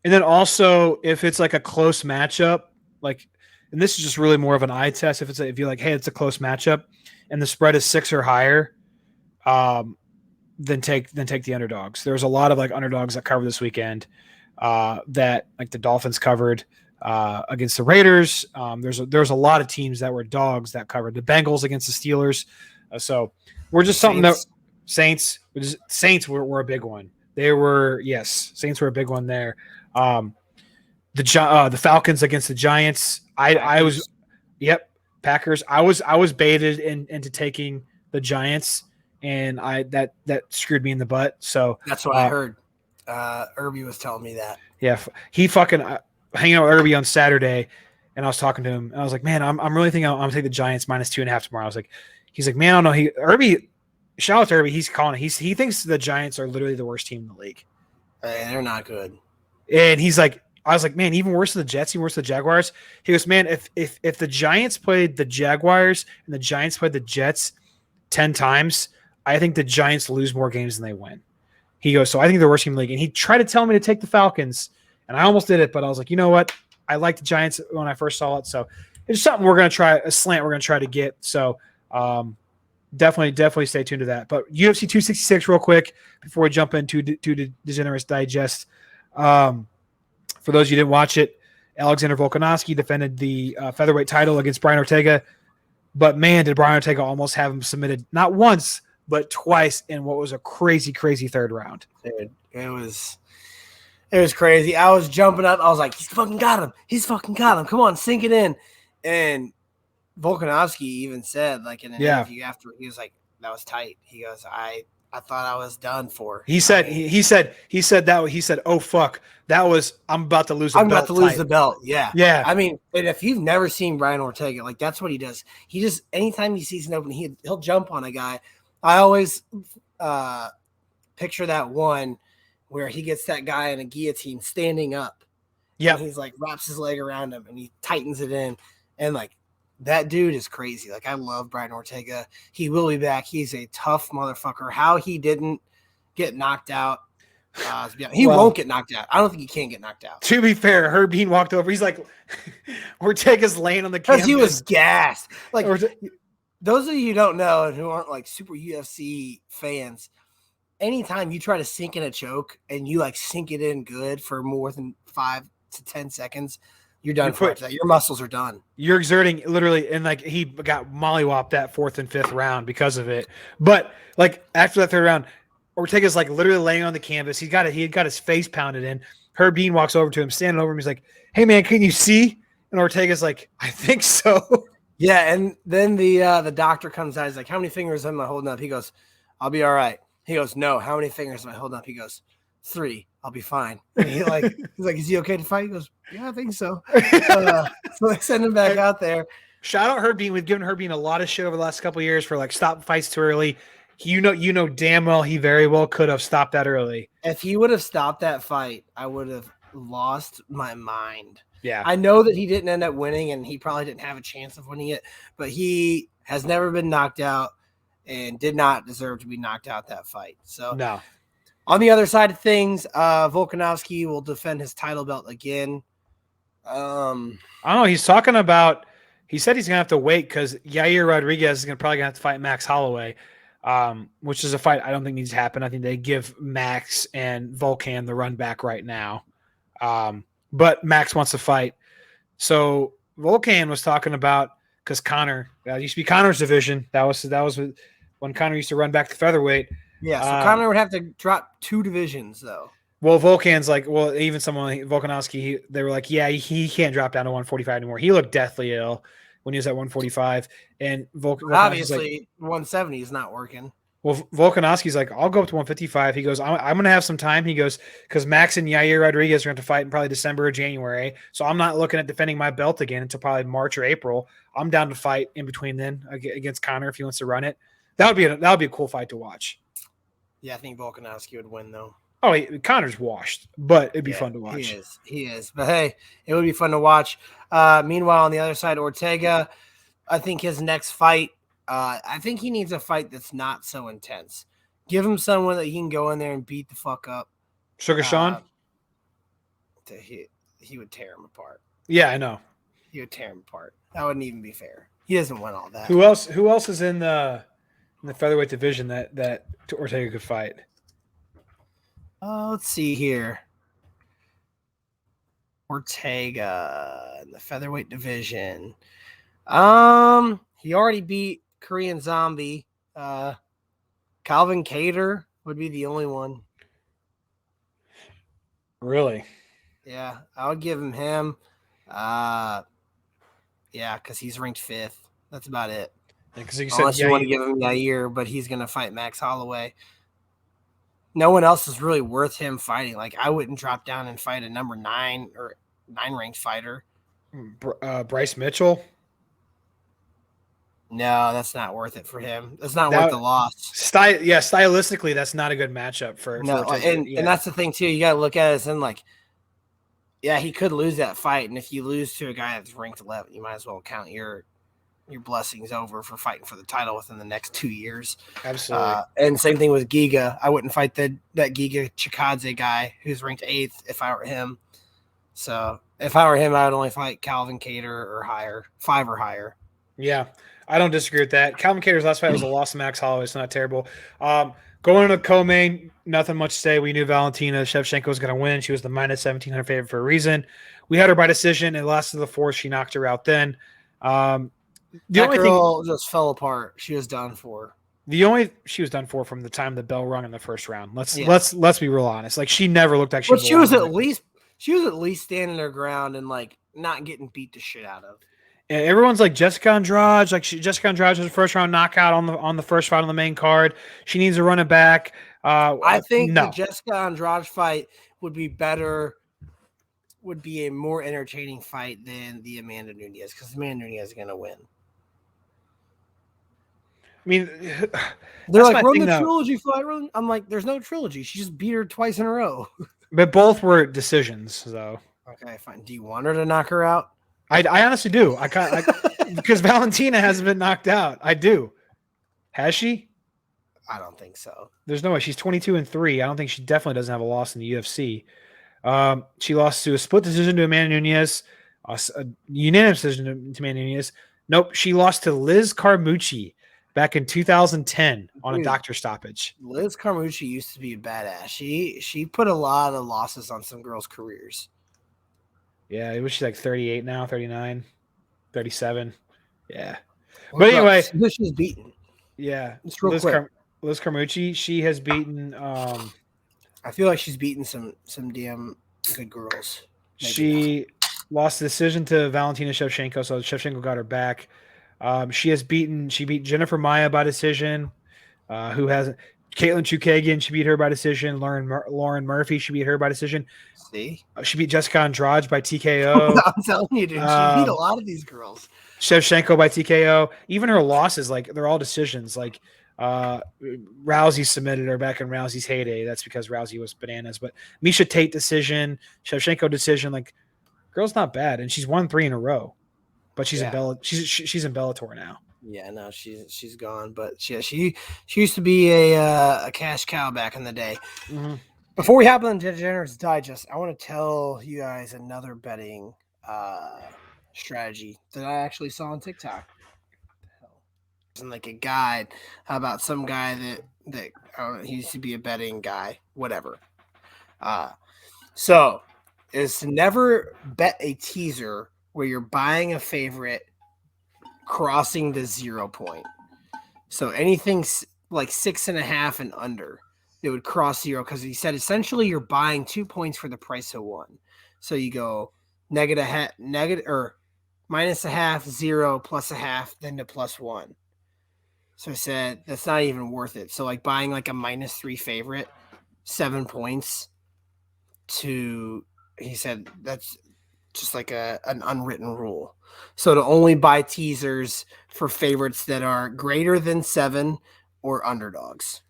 And then also, if it's like a close matchup, like, and this is just really more of an eye test. If you're like, hey, it's a close matchup, and the spread is 6 or higher, then take the underdogs. There's a lot of like underdogs that cover this weekend. That like the Dolphins covered against the Raiders. There's a lot of teams that were dogs that covered the Bengals against the Steelers. So we're just something that Saints were a big one. Saints were a big one there. The Falcons against the Giants. Packers. I was baited into taking the Giants, and that screwed me in the butt. So that's what I heard. Irby was telling me that. Yeah, he fucking hanging out with Irby on Saturday, and I was talking to him, and I was like, man, I'm really thinking I'm gonna take the Giants -2.5 tomorrow. He's like, man, I don't know. Irby. Shout out to Irby. He's calling it. He thinks the Giants are literally the worst team in the league. They're not good. And he's like, I was like, man, even worse than the Jets, even worse than the Jaguars. He goes, man, if the Giants played the Jaguars and the Giants played the Jets 10 times, I think the Giants lose more games than they win. He goes, so I think they're the worst team in the league. And he tried to tell me to take the Falcons, and I almost did it, but I was like, you know what? I liked the Giants when I first saw it. So it's something we're going to try, a slant we're going to try to get. So, definitely stay tuned to that. But UFC 266 real quick before we jump into Degenerates Digest. For those of you who didn't watch it, Alexander Volkanovski defended the featherweight title against Brian Ortega. But man, did Brian Ortega almost have him submitted not once, but twice in what was a crazy, crazy third round. Dude, it was crazy. I was jumping up. I was like, he's fucking got him. Come on, sink it in. And Volkanovski even said, like in an interview after, he was like, "That was tight." He goes, "I thought I was done for." He said, "Oh fuck, I'm about to lose. I'm about to lose the belt." Yeah, yeah. I mean, and if you've never seen Brian Ortega, like that's what he does. He just anytime he sees an opening, he'll jump on a guy. I always picture that one where he gets that guy in a guillotine standing up. Yeah, he's like wraps his leg around him and he tightens it in, and like. That dude is crazy. Like, I love Brian Ortega. He will be back. He's a tough motherfucker. How he didn't get knocked out. He won't get knocked out. I don't think he can get knocked out. To be fair, Herb Bean walked over. He's like, Ortega's laying on the canvas. Because he was gassed. Like, those of you who don't know and who aren't, like, super UFC fans, anytime you try to sink in a choke and you, like, sink it in good for more than 5 to 10 seconds – you're done for that. Your muscles are done. You're exerting literally, and like he got mollywopped that 4th and 5th round because of it. But like after that 3rd round, Ortega's like literally laying on the canvas. He had got his face pounded in. Herb Dean walks over to him, standing over him. He's like, "Hey man, can you see?" And Ortega's like, "I think so." Yeah, and then the doctor comes out. He's like, "How many fingers am I holding up?" He goes, "I'll be all right." He goes, "No, how many fingers am I holding up?" He goes, 3. I'll be fine. And he's like, "Is he okay to fight?" He goes, "Yeah, I think so." So they send him back out there. Shout out Herb Dean. We've given Herb Dean a lot of shit over the last couple of years for like stop fights too early. You know damn well he very well could have stopped that early. If he would have stopped that fight, I would have lost my mind. Yeah. I know that he didn't end up winning and he probably didn't have a chance of winning it, but he has never been knocked out. and did not deserve to be knocked out that fight. So No. on the other side of things, Volkanovski will defend his title belt again. I don't know. He's talking about. He said he's gonna have to wait because Yair Rodriguez is probably gonna have to fight Max Holloway, which is a fight I don't think needs to happen. I think they give Max and Volkan the run back right now, but Max wants to fight. So Volkan was talking about because Conor used to be Conor's division. That was when Conor used to run back to featherweight. Yeah, so Conor would have to drop 2 divisions though. Well, Volkan's like, even someone Volkanovski, they were like, yeah, he can't drop down to 145 anymore. He looked deathly ill when he was at 145, and Obviously, like, 170 is not working. Well, Volkanovski's like, I'll go up to 155. He goes, I'm going to have some time. He goes, because Max and Yair Rodriguez are going to fight in probably December or January, so I'm not looking at defending my belt again until probably March or April. I'm down to fight in between then against Conor if he wants to run it. That would be a cool fight to watch. Yeah, I think Volkanovski would win though. Oh, Conor's washed, but it'd be fun to watch. He is. But hey, it would be fun to watch. Meanwhile, on the other side, Ortega, I think his next fight, I think he needs a fight that's not so intense. Give him someone that he can go in there and beat the fuck up. Sugar Sean? He would tear him apart. Yeah, I know. He would tear him apart. That wouldn't even be fair. He doesn't win all that. Who else is in the featherweight division that Ortega could fight? Let's see here. Ortega in the featherweight division. He already beat Korean Zombie. Calvin Kattar would be the only one. Really? Yeah, I would give him. Yeah, because he's ranked 5th. That's about it. Yeah, you Unless you want to give him Yair, but he's going to fight Max Holloway. No one else is really worth him fighting. Like, I wouldn't drop down and fight a number 9 or 9 ranked fighter. Bryce Mitchell? No, that's not worth it for him. That's not worth the loss. Stylistically, that's not a good matchup for and that's the thing too. You got to look at it and like, yeah, he could lose that fight, and if you lose to a guy that's ranked 11, you might as well count your blessings over for fighting for the title within the next 2 years. Absolutely. And same thing with Giga. I wouldn't fight that Giga Chikadze guy who's ranked 8th if I were him. So if I were him, I would only fight Calvin Kattar or higher, 5 or higher. Yeah, I don't disagree with that. Calvin Kattar's last fight was a loss to Max Holloway. It's not terrible. Going into co-main, nothing much to say. We knew Valentina Shevchenko was going to win. She was the minus 1,700 favorite for a reason. We had her by decision. It lasted the 4th. She knocked her out then. That girl just fell apart. She was done for. She was done for from the time the bell rung in the first round. Let's be real honest. Like, she never looked like she. But she was at least standing her ground and like not getting beat the shit out of. And everyone's like Jessica Andrade. Jessica Andrade was a first round knockout on the first fight on the main card. She needs to run it back. I think the Jessica Andrade fight would be better. Would be a more entertaining fight than the Amanda Nunes because Amanda Nunes is going to win. I mean, they're like, run the trilogy fight. I'm like, there's no trilogy. She just beat her twice in a row. But both were decisions, though. Okay, fine. Do you want her to knock her out? I honestly do. Because Valentina hasn't been knocked out. I do. Has she? I don't think so. There's no way. She's 22-3. I don't think she definitely doesn't have a loss in the UFC. She lost to a split decision to Amanda Nunes, a unanimous decision to Amanda Nunes. Nope, she lost to Liz Carmucci back in 2010 on a doctor stoppage. Liz Carmucci used to be a badass. She put a lot of losses on some girls' careers. Yeah, it was she's like 38 now, 39, 37. Yeah. But anyway. Who she's beaten. Yeah. Liz Carmucci, she has beaten I feel like she's beaten some damn good girls. Maybe she lost the decision to Valentina Shevchenko, so Shevchenko got her back. She beat Jennifer Maia by decision. Who hasn't? Caitlin Chukagian, she beat her by decision. Lauren Murphy, she beat her by decision. See? She beat Jessica Andrade by TKO. I'm telling you, dude. She beat a lot of these girls. Shevchenko by TKO. Even her losses, like, they're all decisions. Like, Rousey submitted her back in Rousey's heyday. That's because Rousey was bananas. But Misha Tate decision, Shevchenko decision. Like, girl's not bad, and she's won 3 in a row. But she's in she's in Bellator now. Yeah, no, she's gone, but she used to be a cash cow back in the day. Mm-hmm. Before we hop on Degenerates Digest, I want to tell you guys another betting strategy that I actually saw on TikTok. And like a guide about some guy that he used to be a betting guy, whatever. So is to never bet a teaser where you're buying a favorite crossing the 0 point. So anything like 6.5 and under, it would cross 0 because he said essentially you're buying 2 points for the price of 1. So you go negative or minus a half, 0, plus a half, then to plus 1. So I said that's not even worth it. So like buying like a -3 favorite, 7 points he said that's just like an unwritten rule. So to only buy teasers for favorites that are greater than 7 or underdogs.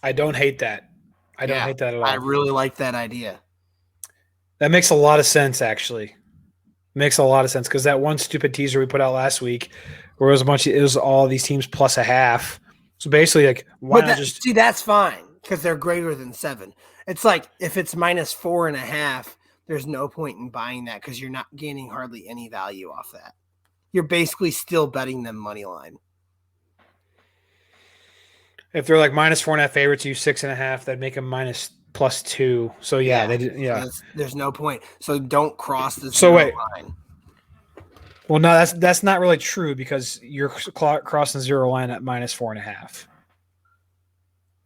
I don't hate that. I don't hate that at all. I really like that idea. That makes a lot of sense, actually. Makes a lot of sense because that one stupid teaser we put out last week where it was all these teams plus a half. So basically, like, why not just see? That's fine because they're greater than 7. It's like if it's -4.5, there's no point in buying that because you're not gaining hardly any value off that. You're basically still betting them money line. If they're like -4.5 favorites, you 6.5, that'd make them +2. So yeah, they did. Yeah, so there's no point. So don't cross the line. Well, no, that's not really true because you're crossing the 0 line at -4.5.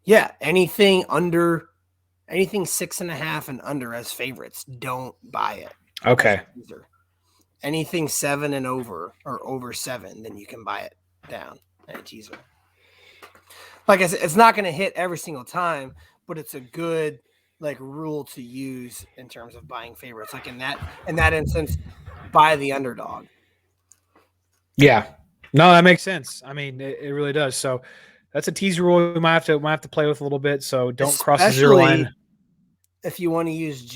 Yeah, anything 6.5 and under as favorites, don't buy it. Okay. Anything 7 and over or over 7, then you can buy it down at a teaser. Like I said, it's not going to hit every single time, but it's a good like rule to use in terms of buying favorites. Like in that instance, buy the underdog. Yeah, no, that makes sense. I mean, it really does. So that's a teaser rule we might have to play with a little bit. So don't cross the 0 line. If you want to use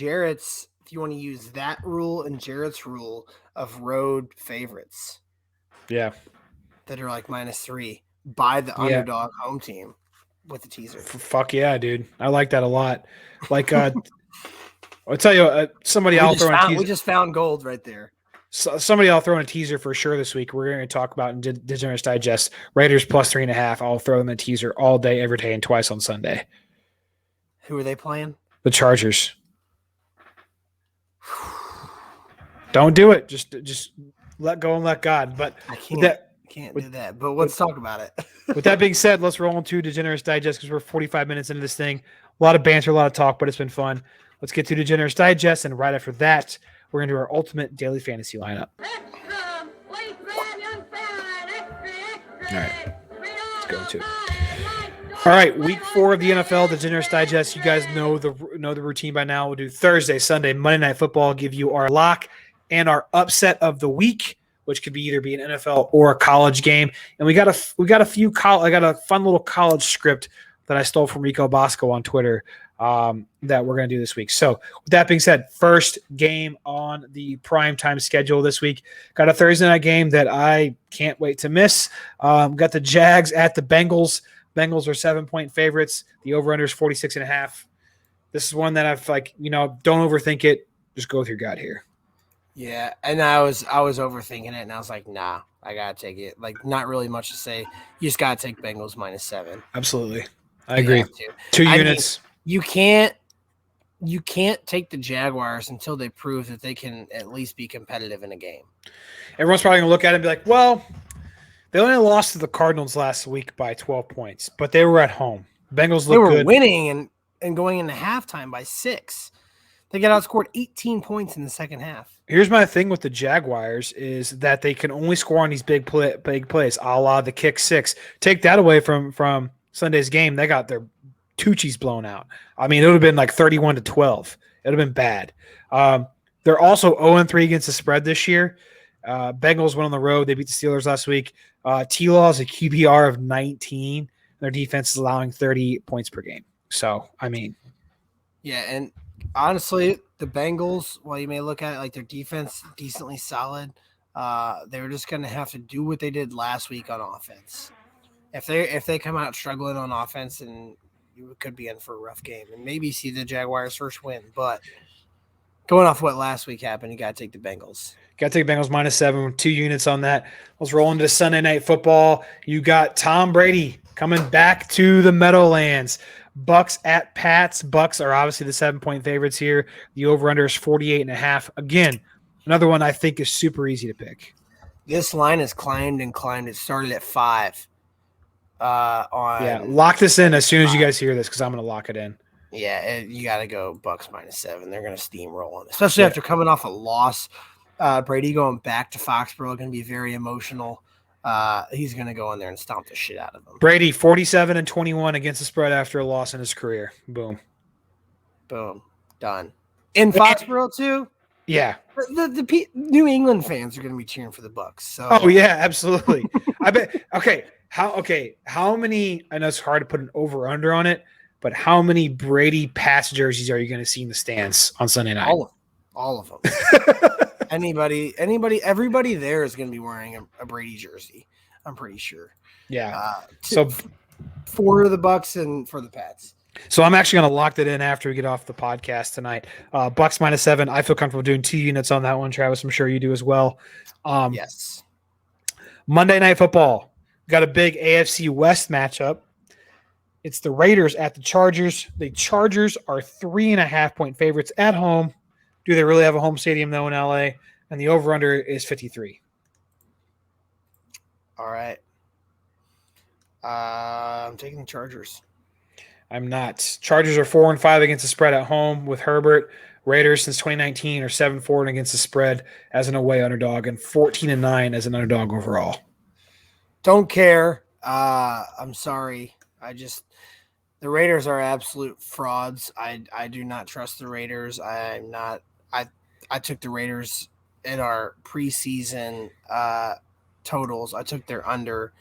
that rule and Jarrett's rule of road favorites. Yeah. That are like -3. Buy the underdog home team with the teaser. Fuck yeah, dude. I like that a lot. Like, I'll tell you, we just found gold right there. Somebody I'll throw in a teaser for sure this week. We're going to talk about in Degenerates Digest. Raiders +3.5. I'll throw them in a teaser all day, every day, and twice on Sunday. Who are they playing? The Chargers. Don't do it. Just let go and let God. But I can't do that. But let's talk about it. With that being said, let's roll into Degenerates Digest because we're 45 minutes into this thing. A lot of banter, a lot of talk, but it's been fun. Let's get to Degenerates Digest, and right after that, we're going to do our ultimate daily fantasy lineup. All right, let's go to it. All right, week 4 of the NFL, Degenerates Digest. You guys know the routine by now. We'll do Thursday, Sunday, Monday Night Football. Give you our lock and our upset of the week, which could be either be an NFL or a college game. And I got a fun little college script that I stole from Rico Bosco on Twitter that we're going to do this week. So with that being said, first game on the primetime schedule this week. Got a Thursday night game that I can't wait to miss. Got the Jags at the Bengals. Bengals are 7-point favorites. The over-under is 46.5. This is one that I've don't overthink it. Just go with your gut here. Yeah, and I was overthinking it, and I was like, nah, I gotta take it. Like, not really much to say. You just gotta take Bengals -7. Absolutely, I agree. 2 units. You can't take the Jaguars until they prove that they can at least be competitive in a game. Everyone's probably gonna look at it and be like, well, they only lost to the Cardinals last week by 12 points, but they were at home. Bengals look good. They were winning and going into halftime by 6. They got outscored 18 points in the second half. Here's my thing with the Jaguars is that they can only score on these big plays, a la the kick 6. Take that away from Sunday's game. They got their Tucci's blown out. I mean, it would have been like 31-12. It would have been bad. They're also 0-3 against the spread this year. Bengals went on the road. They beat the Steelers last week. T-Law is a QBR of 19. Their defense is allowing 30 points per game. So, I mean. Yeah, and honestly, the Bengals, while you may look at it like their defense decently solid, They're just going to have to do what they did last week on offense. If they come out struggling on offense, and you could be in for a rough game and maybe see the Jaguars' first win. But going off what last week happened, you got to take the Bengals. Got to take Bengals -7, 2 units on that. Let's roll into Sunday Night Football. You got Tom Brady coming back to the Meadowlands. Bucks at Pats. Bucks are obviously the 7-point favorites here. The over-under is 48.5. Again, another one I think is super easy to pick. This line has climbed and climbed. It started at 5. Lock this in as soon as you guys hear this because I'm going to lock it in. Yeah, you got to go Bucks -7. They're going to steamroll it, especially after coming off a loss. Brady going back to Foxborough going to be very emotional. He's going to go in there and stomp the shit out of them. Brady 47-21 against the spread after a loss in his career. Boom, done. In Foxborough too. Yeah, the New England fans are going to be cheering for the Bucks. So. Oh yeah, absolutely. I bet. How many? I know it's hard to put an over/under on it, but how many Brady pass jerseys are you going to see in the stands on Sunday night? All of them. Everybody there is going to be wearing a Brady jersey. I'm pretty sure. Yeah. So for the Bucks and for the Pats. So I'm actually going to lock that in after we get off the podcast tonight. Bucks -7. I feel comfortable doing 2 units on that one, Travis. I'm sure you do as well. Yes. Monday Night Football. Got a big AFC West matchup. It's the Raiders at the Chargers. The Chargers are 3.5-point favorites at home. Do they really have a home stadium, though, in LA? And the over-under is 53. All right. I'm taking the Chargers. I'm not. Chargers are 4-5 against the spread at home with Herbert. Raiders since 2019 are 7-4 against the spread as an away underdog and 14-9 as an underdog overall. Don't care. I'm sorry. The Raiders are absolute frauds. I do not trust the Raiders. I took the Raiders in our preseason totals. I took their under.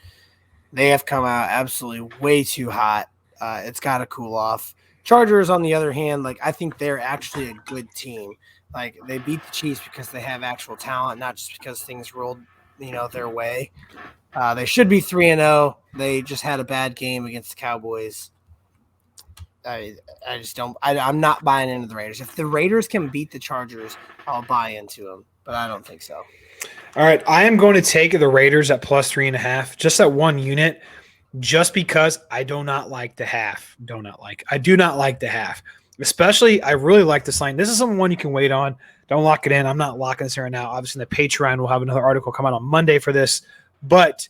They have come out absolutely way too hot. It's got to cool off. Chargers, on the other hand, I think they're actually a good team. They beat the Chiefs because they have actual talent, not just because things rolled, their way. They should be 3-0. They just had a bad game against the Cowboys. I just don't. I'm not buying into the Raiders. If the Raiders can beat the Chargers, I'll buy into them, but I don't think so. All right, I am going to take the Raiders at +3.5, just at 1 unit. Just because I do not like the half. I do not like the half. Especially, I really like this line. This is one you can wait on. Don't lock it in. I'm not locking this in right now. Obviously, in the Patreon, we'll have another article come out on Monday for this. But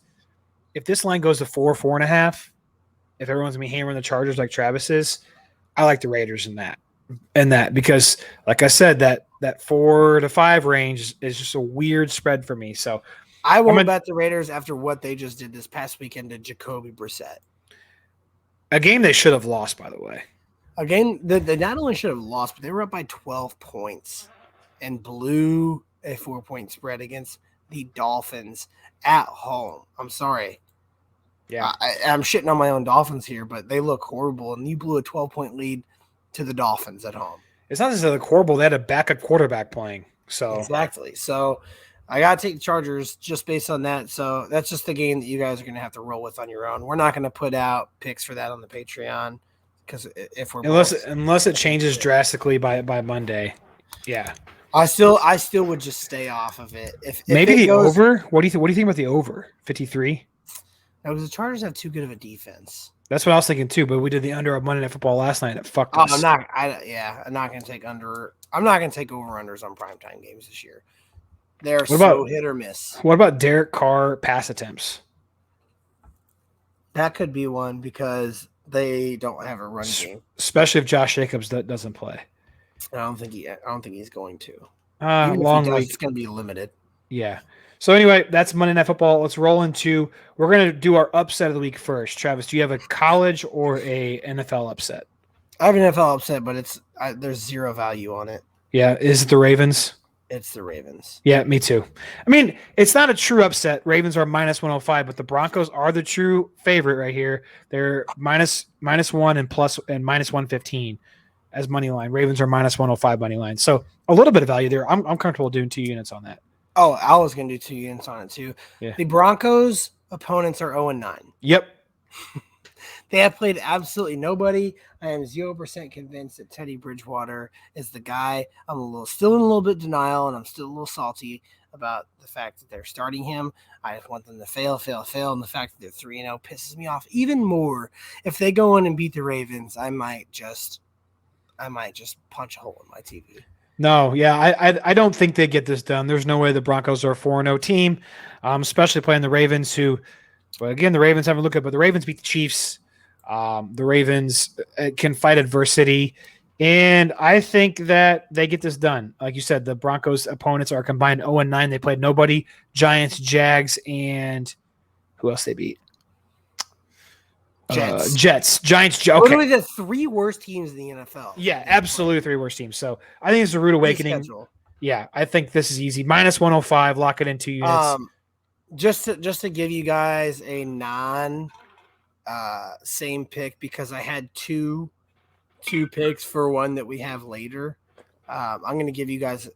if this line goes to 4.5, if everyone's going to be hammering the Chargers like Travis is, I like the Raiders in that. Because, like I said, that 4 to 5 range is just a weird spread for me. So I won't bet the Raiders after what they just did this past weekend to Jacoby Brissett. A game they should have lost, by the way. A game that they not only should have lost, but they were up by 12 points and blew a 4-point spread against the Dolphins at home. I'm sorry. Yeah, I'm shitting on my own Dolphins here, but they look horrible, and you blew a 12-point lead to the Dolphins at home. It's not just they look horrible. They had a backup quarterback playing. So exactly. So I got to take the Chargers just based on that. So that's just the game that you guys are going to have to roll with on your own. We're not going to put out picks for that on the Patreon because if we're unless it changes drastically by Monday. Yeah. I still would just stay off of it. If maybe it the goes, over. What do you think about the over 53? No, because the Chargers have too good of a defense. That's what I was thinking too. But we did the under on Monday Night Football last night. It fucked us. I'm not going to take under. I'm not going to take over unders on primetime games this year. They're hit or miss. What about Derek Carr pass attempts? That could be one because they don't have a run game, especially if Josh Jacobs doesn't play. I don't think he's going to. Long week. It's going to be limited. Yeah. So anyway, that's Monday Night Football. Let's roll into. We're going to do our upset of the week first. Travis, do you have a college or a NFL upset? I have an NFL upset, but there's zero value on it. Yeah, is it the Ravens? It's the Ravens. Yeah, me too. I mean, it's not a true upset. Ravens are -105, but the Broncos are the true favorite right here. They're -1 and -115 as money line. Ravens are -105 money line. So a little bit of value there. I'm comfortable doing 2 units on that. Oh, I was going to do 2 units on it too. Yeah. The Broncos opponents are 0-9. Yep. They have played absolutely nobody. I am 0% convinced that Teddy Bridgewater is the guy. I'm still in a little bit denial, and I'm still a little salty about the fact that they're starting him. I just want them to fail, and the fact that they're 3-0 pisses me off even more. If they go in and beat the Ravens, I might just punch a hole in my TV. No, yeah, I don't think they get this done. There's no way the Broncos are a 4-0 team, especially playing the Ravens, who, well, again, the Ravens haven't looked at, but the Ravens beat the Chiefs. The Ravens can fight adversity, and I think that they get this done. Like you said, the Broncos' opponents are combined 0-9. They played nobody, Giants, Jags, and who else they beat? Jets, Giants. Okay. Literally the 3 worst teams in the NFL. Yeah, absolutely 3 worst teams. So I think it's a rude awakening. Yeah, I think this is easy. Minus 105, lock it in 2 units. Just to give you guys a same pick, because I had two picks for one that we have later. I'm going to give you guys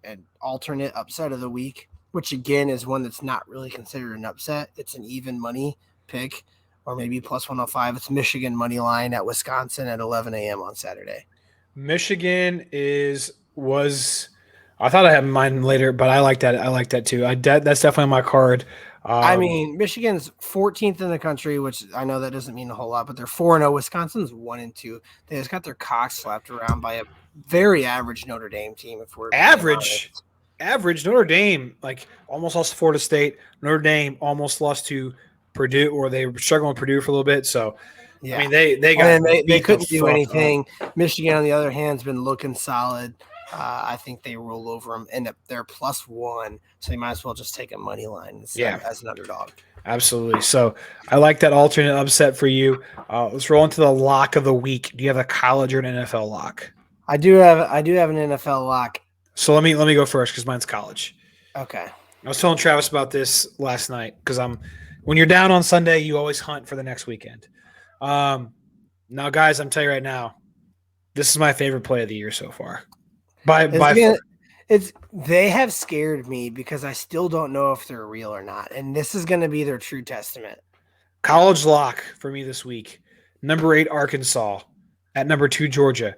an alternate upset of the week, which again is one that's not really considered an upset. It's an even money pick, or maybe plus 105. It's Michigan money line at Wisconsin at 11 a.m. on Saturday. Michigan was. I thought I had mine later, but I like that. I like that too. That's definitely on my card. I mean, Michigan's 14th in the country, which I know that doesn't mean a whole lot, but they're 4-0. Wisconsin's 1-2. They just got their cocks slapped around by a very average Notre Dame team. If we're average Notre Dame, like almost lost to Florida State. Notre Dame almost lost to Purdue, or they were struggling with Purdue for a little bit. So, yeah. I mean, they couldn't do anything. Michigan, on the other hand, has been looking solid. I think they roll over them, and they're +1, so you might as well just take a money line as an underdog. Absolutely. So I like that alternate upset for you. Let's roll into the lock of the week. Do you have a college or an NFL lock? I do have an NFL lock. So let me go first because mine's college. Okay. I was telling Travis about this last night because when you're down on Sunday, you always hunt for the next weekend. Now, guys, I'm telling you right now, this is my favorite play of the year so far. They have scared me because I still don't know if they're real or not, and this is going to be their true testament. College lock for me this week. Number 8 Arkansas at number 2 Georgia.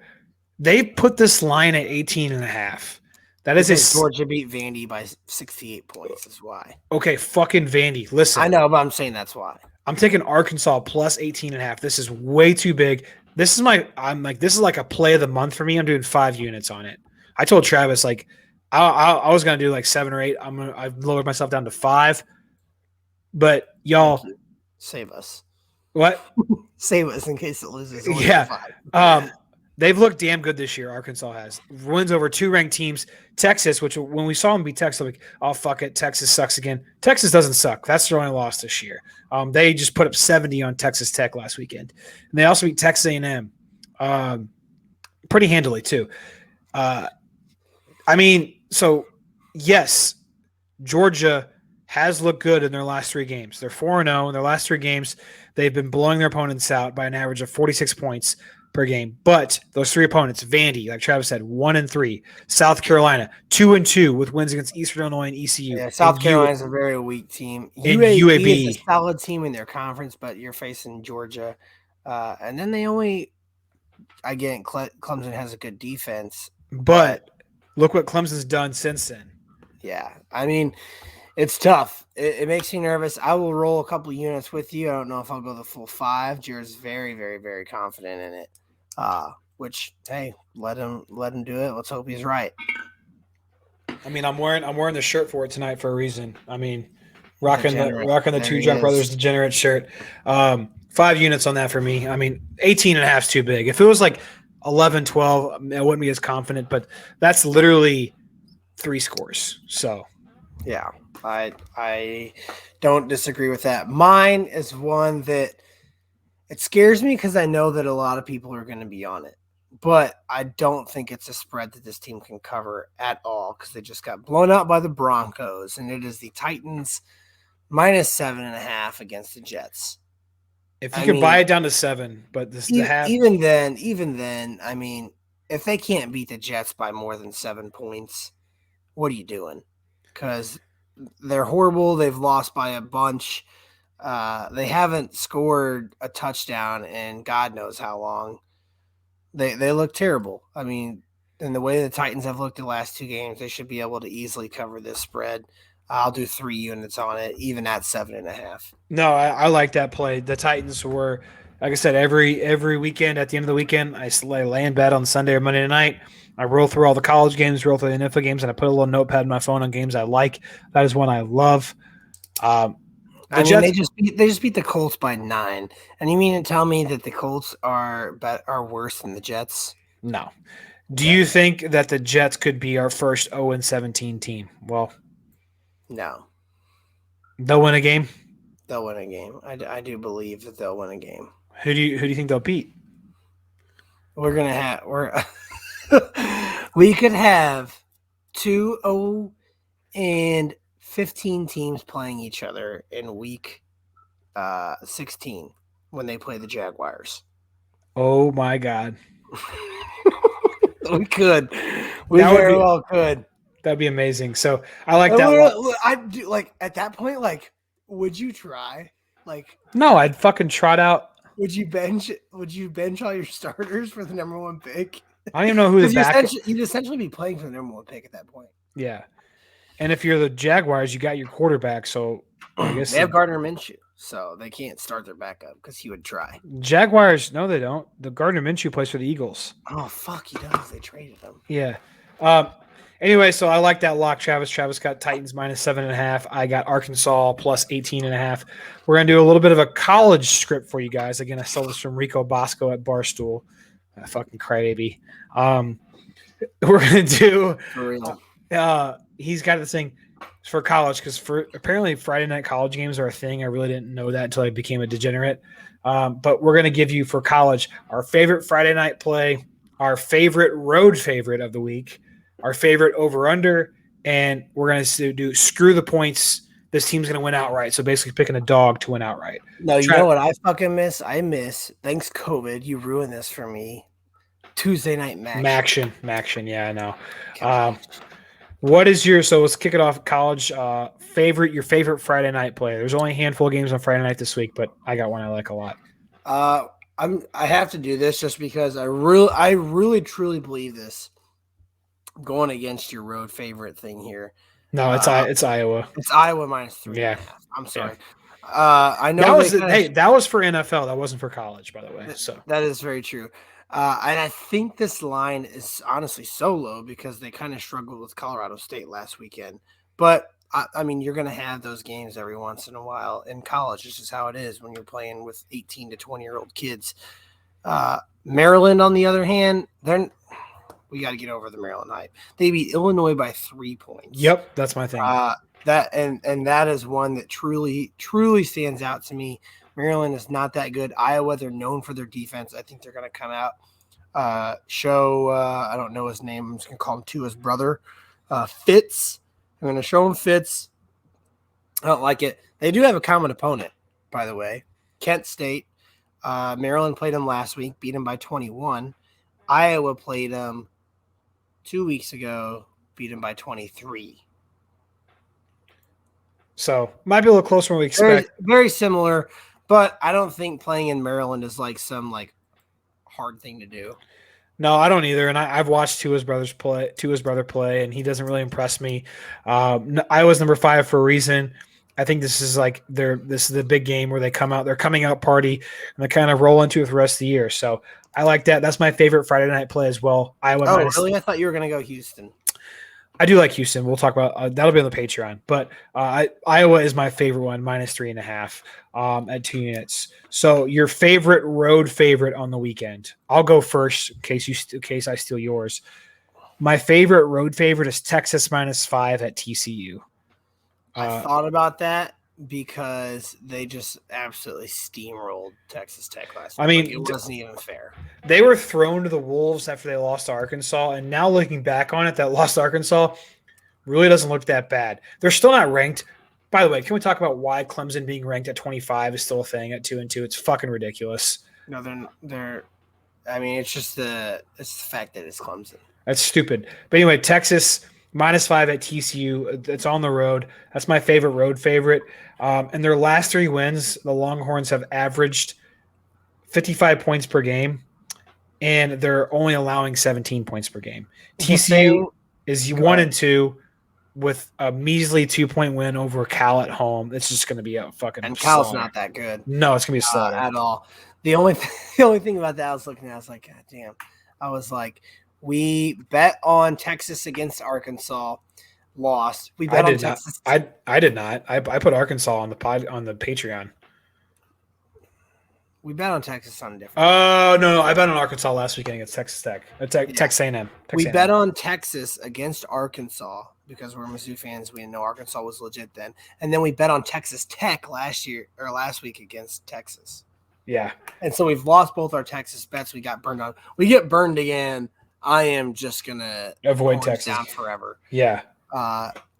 They put this line at 18.5. That is Georgia beat Vandy by 68 points. Is why. Okay, fucking Vandy. Listen, I know, but I'm saying that's why. I'm taking Arkansas plus 18.5. This is way too big. This is like a play of the month for me. I'm doing 5 units on it. I told Travis I was gonna do like 7 or 8. I've lowered myself down to 5. But y'all save us. What? Save us in case it loses. Yeah. 5. They've looked damn good this year. Arkansas has wins over 2 ranked teams. Texas, which when we saw them beat Texas, I'm like, oh fuck it, Texas sucks again. Texas doesn't suck. That's their only loss this year. They just put up 70 on Texas Tech last weekend, and they also beat Texas A&M pretty handily too. So yes, Georgia has looked good in their last 3 games. They're 4-0 in their last 3 games. They've been blowing their opponents out by an average of 46 points per game. But those 3 opponents, Vandy, like Travis said, 1-3. South Carolina, 2-2 with wins against Eastern Illinois and ECU. Yeah, South Carolina's a very weak team. UAB is a solid team in their conference, but you're facing Georgia. And then Clemson has a good defense. But look what Clemson's done since then. Yeah, I mean, it's tough. It makes me nervous. I will roll a couple units with you. I don't know if I'll go the full 5. Jared's very, very, very confident in it. Which, hey, let him do it. Let's hope he's right. I mean, I'm wearing the shirt for it tonight for a reason. I mean, rocking the 2 Drunk Brothers Degenerate shirt. 5 units on that for me. I mean, 18.5 is too big. If it was like 11, 12, I wouldn't be as confident, but that's literally 3 scores. So, yeah, I don't disagree with that. Mine is one that it scares me because I know that a lot of people are going to be on it, but I don't think it's a spread that this team can cover at all because they just got blown out by the Broncos, and it is the Titans minus 7.5 against the Jets. If you could buy it down to 7, but even then, I mean, if they can't beat the Jets by more than 7 points, what are you doing? because they're horrible. They've lost by a bunch. They haven't scored a touchdown in God knows how long. They look terrible. I mean, in the way the Titans have looked the last 2 games, they should be able to easily cover this spread. I'll do 3 units on it, even at 7.5. No, I like that play. The Titans were, like I said, every weekend at the end of the weekend, I lay in bed on Sunday or Monday night. I roll through all the college games, roll through the NFL games, and I put a little notepad in my phone on games I like. That is one I love. They just beat the Colts by 9, and you mean to tell me that the Colts are worse than the Jets? No. Do you think that the Jets could be our first 0-17 team? Well, no. They'll win a game. They'll win a game. I do believe that they'll win a game. Who do you think they'll beat? We could have 2-15 teams playing each other in week 16 when they play the Jaguars. Oh my God. We could. We very well could. That'd be amazing. So I like that. I do at that point. Would you try? No, I'd fucking trot out. Would you bench all your starters for the number 1 pick? I don't even know who the back. You'd essentially be playing for the number 1 pick at that point. Yeah, and if you're the Jaguars, you got your quarterback. So I guess they have Gardner Minshew, so they can't start their backup because he would try. Jaguars, no, they don't. The Gardner Minshew plays for the Eagles. Oh fuck, he does. They traded him. Yeah. Anyway, so I like that lock, Travis. Travis got Titans minus 7.5. I got Arkansas plus 18.5. We're gonna do a little bit of a college script for you guys. Again, I stole this from Rico Bosco at Barstool. Fucking crybaby. We're gonna do. For real. He's got this thing for college because apparently Friday night college games are a thing. I really didn't know that until I became a degenerate. But we're gonna give you for college our favorite Friday night play, our favorite road favorite of the week, our favorite over/under, and we're going to do screw the points. This team's going to win outright. So basically picking a dog to win outright. No, you know what I fucking miss? I miss, thanks COVID, you ruined this for me, Tuesday night Maction. Maction, yeah, I know. What is so let's kick it off. College your favorite Friday night play. There's only a handful of games on Friday night this week, but I got one I like a lot. I have to do this just because I really truly believe this. Going against your road favorite thing here. No, it's Iowa. It's Iowa minus 3. Yeah. I'm sorry. Yeah. I know that was for NFL. That wasn't for college, by the way. So that is very true. And I think this line is honestly so low because they kind of struggled with Colorado State last weekend. But I mean, you're going to have those games every once in a while in college. It's just how it is when you're playing with 18 to 20-year-old kids. Maryland, on the other hand, we got to get over the Maryland hype. They beat Illinois by 3 points. Yep, that's my thing. That is one that truly stands out to me. Maryland is not that good. Iowa, they're known for their defense. I think they're going to come out, I don't know his name. I'm just going to call him Tua's brother, Fitz. I'm going to show him Fitz. I don't like it. They do have a common opponent, by the way. Kent State. Maryland played them last week, beat them by 21. Iowa played them 2 weeks ago, beat them by 23. So might be a little closer than we expect. Very similar, but I don't think playing in Maryland is some hard thing to do. No, I don't either. And I've watched Tua's brother play, and he doesn't really impress me. Iowa's number 5 for a reason. I think this is the big game where they come out, their coming out party, and they kind of roll into it for the rest of the year. So I like that. That's my favorite Friday night play as well. Iowa. Oh, really? I thought you were going to go Houston. I do like Houston. We'll talk about that'll be on the Patreon. But Iowa is my favorite one, minus 3.5 at 2 units. So your favorite road favorite on the weekend. I'll go first in case I steal yours. My favorite road favorite is Texas minus 5 at TCU. I thought about that because they just absolutely steamrolled Texas Tech last week. I mean, it wasn't even fair. They were thrown to the wolves after they lost to Arkansas, and now looking back on it, that loss to Arkansas really doesn't look that bad. They're still not ranked. By the way, can we talk about why Clemson being ranked at 25 is still a thing at 2-2? It's fucking ridiculous. No, they're. I mean, it's just it's the fact that it's Clemson. That's stupid. But anyway, Texas -5 at TCU. It's on the road. That's my favorite road favorite. In their last 3 wins, the Longhorns have averaged 55 points per game, and they're only allowing 17 points per game. TCU is 1-2 with a measly 2-point win over Cal at home. It's just going to be a fucking and Cal's slaughter. not that good. No, it's going to be a slaughter at all. The only thing about that I was looking at, I was like, God damn. I was like, we bet on Texas against Arkansas, lost. We bet on Texas. I did not. I put Arkansas on the Patreon. We bet on Texas on a different. Oh no! I bet on Arkansas last weekend against Texas Tech. Texas A&M. We bet on Texas against Arkansas because we're Mizzou fans. We didn't know Arkansas was legit then, and then we bet on Texas Tech last week against Texas. Yeah, and so we've lost both our Texas bets. We got burned on. We get burned again. I am just gonna avoid Texas down forever. Yeah.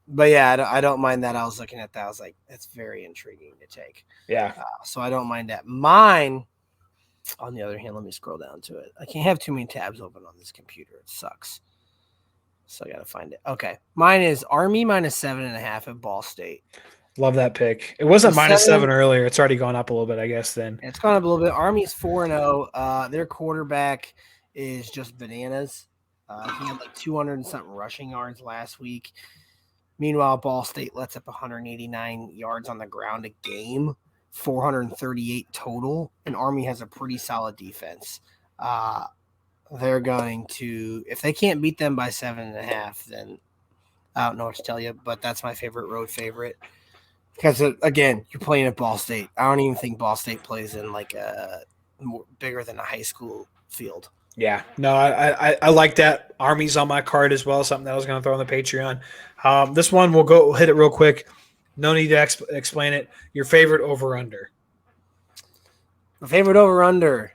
But yeah, I don't mind that. I was looking at that. I was like, that's very intriguing to take. Yeah. So I don't mind that. Mine, on the other hand, let me scroll down to it. I can't have too many tabs open on this computer. It sucks. So I got to find it. Okay. Mine is Army -7.5 at Ball State. Love that pick. It wasn't -7 earlier. It's already gone up a little bit, I guess, then. It's gone up a little bit. Army's 4-0. Their quarterback is just bananas. He had like 200 and something rushing yards last week. Meanwhile, Ball State lets up 189 yards on the ground a game, 438 total, and Army has a pretty solid defense. They're going to, if they can't beat them by 7.5, then I don't know what to tell you, but that's my favorite road favorite. Because, again, you're playing at Ball State. I don't even think Ball State plays in like a bigger than a high school field. Yeah, no, I like that. Army's on my card as well, something that I was going to throw on the Patreon. This one, we'll hit it real quick. No need to explain it. Your favorite over-under. My favorite over-under.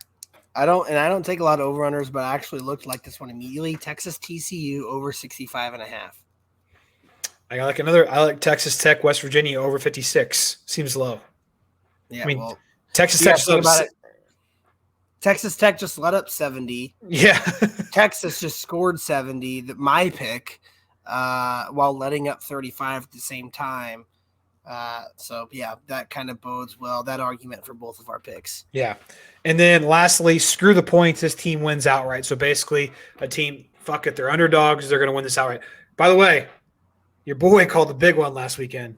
I don't take a lot of over-unders, but I actually looked like this one immediately. Texas TCU over 65.5. I like Texas Tech, West Virginia over 56. Seems low. Yeah, I mean, Texas Tech Texas Tech just let up 70. Yeah. Texas just scored 70, my pick, while letting up 35 at the same time. So, yeah, that kind of bodes well, that argument for both of our picks. Yeah. And then lastly, screw the points. This team wins outright. So basically a team, fuck it, they're underdogs. They're going to win this outright. By the way, your boy called the big one last weekend.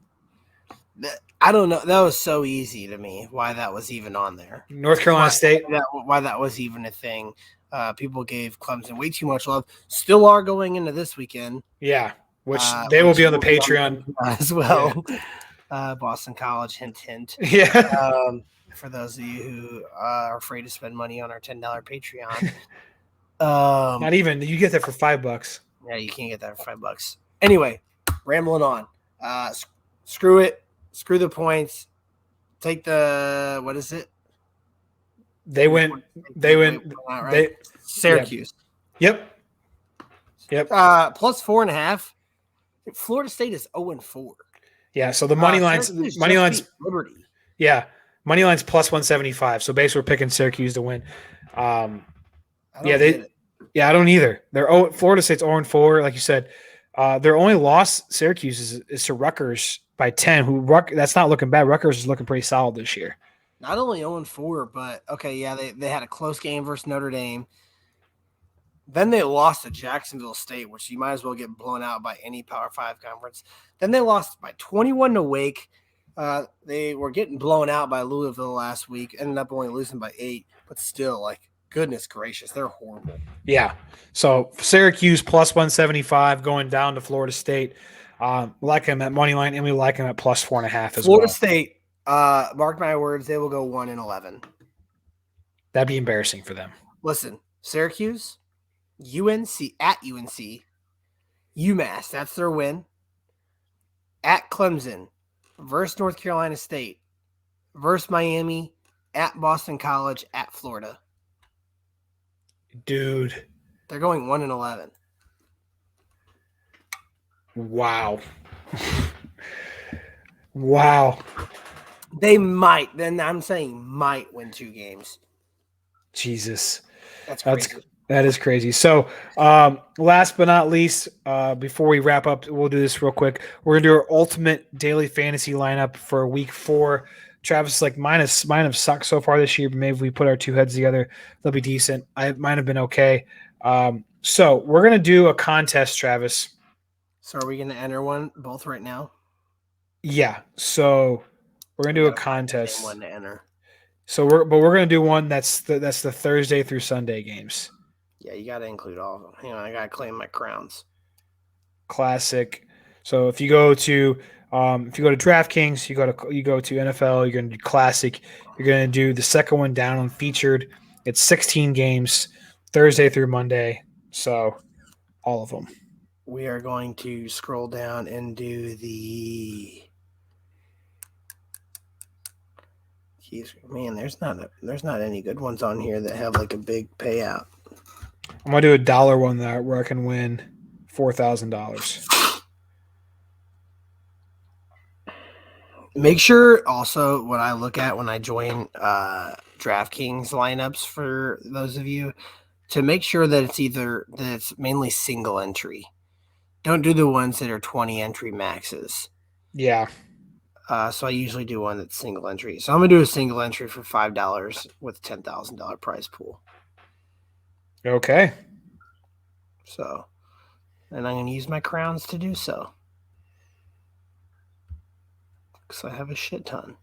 I don't know. That was so easy to me why that was even on there. North Carolina State. Why that was even a thing. People gave Clemson way too much love. Still are going into this weekend. Yeah, which they will be on the Patreon as well. Yeah. Boston College, hint, hint. Yeah. For those of you who are afraid to spend money on our $10 Patreon. Not even. You get that for $5. Yeah, you can't get that for $5. Anyway, rambling on. Screw it. Screw the points. Take the, what is it? They win. Right? Syracuse. Yep. Plus 4.5. Florida State is 0-4. Yeah. So the money lines. Liberty. Yeah. Money line's plus 175. So basically, we're picking Syracuse to win. I don't either. Florida State's 0-4, like you said. Their only loss, Syracuse, is to Rutgers by 10. That's not looking bad. Rutgers is looking pretty solid this year. Not only 0-4, but okay, yeah, they had a close game versus Notre Dame. Then they lost to Jacksonville State, which you might as well get blown out by any Power 5 conference. Then they lost by 21 to Wake. They were getting blown out by Louisville last week. Ended up only losing by 8, but still, like, goodness gracious, they're horrible. Yeah. So Syracuse plus 175 going down to Florida State. Like them at money line, and we like them at plus 4.5 as well. Florida State, mark my words, they will go 1-11. That'd be embarrassing for them. Listen, Syracuse, at UNC, UMass, that's their win. At Clemson, versus North Carolina State, versus Miami, at Boston College, at Florida. Dude. They're going 1-11. Wow. Wow. They might. Then I'm saying might win 2 games. Jesus. That's crazy. That is crazy. So, last but not least, before we wrap up, we'll do this real quick. We're gonna do our ultimate daily fantasy lineup for week 4. Travis, like mine have sucked so far this year, but maybe if we put our two heads together, they'll be decent. Mine have been okay. So we're gonna do a contest, Travis. So are we going to enter one both right now? Yeah. So we're gonna do a Gotta find the same contest. one to enter. So we're gonna do one that's the Thursday through Sunday games. Yeah, you got to include all of them. Hang on, I got to claim my crowns. Classic. So if you go to DraftKings, you go to NFL, you're gonna do Classic. You're gonna do the second one down on Featured. It's 16 games, Thursday through Monday. So all of them. We are going to scroll down and do the. Jeez, man, there's not any good ones on here that have like a big payout. I'm gonna do $1 one where I can win $4,000. Make sure also what I look at when I join DraftKings lineups for those of you to make sure that it's mainly single entry. Don't do the ones that are 20 entry maxes. Yeah. So I usually do one that's single entry. So I'm gonna do a single entry for $5 with $10,000 prize pool. Okay. So, and I'm gonna use my crowns to do so. Because I have a shit ton.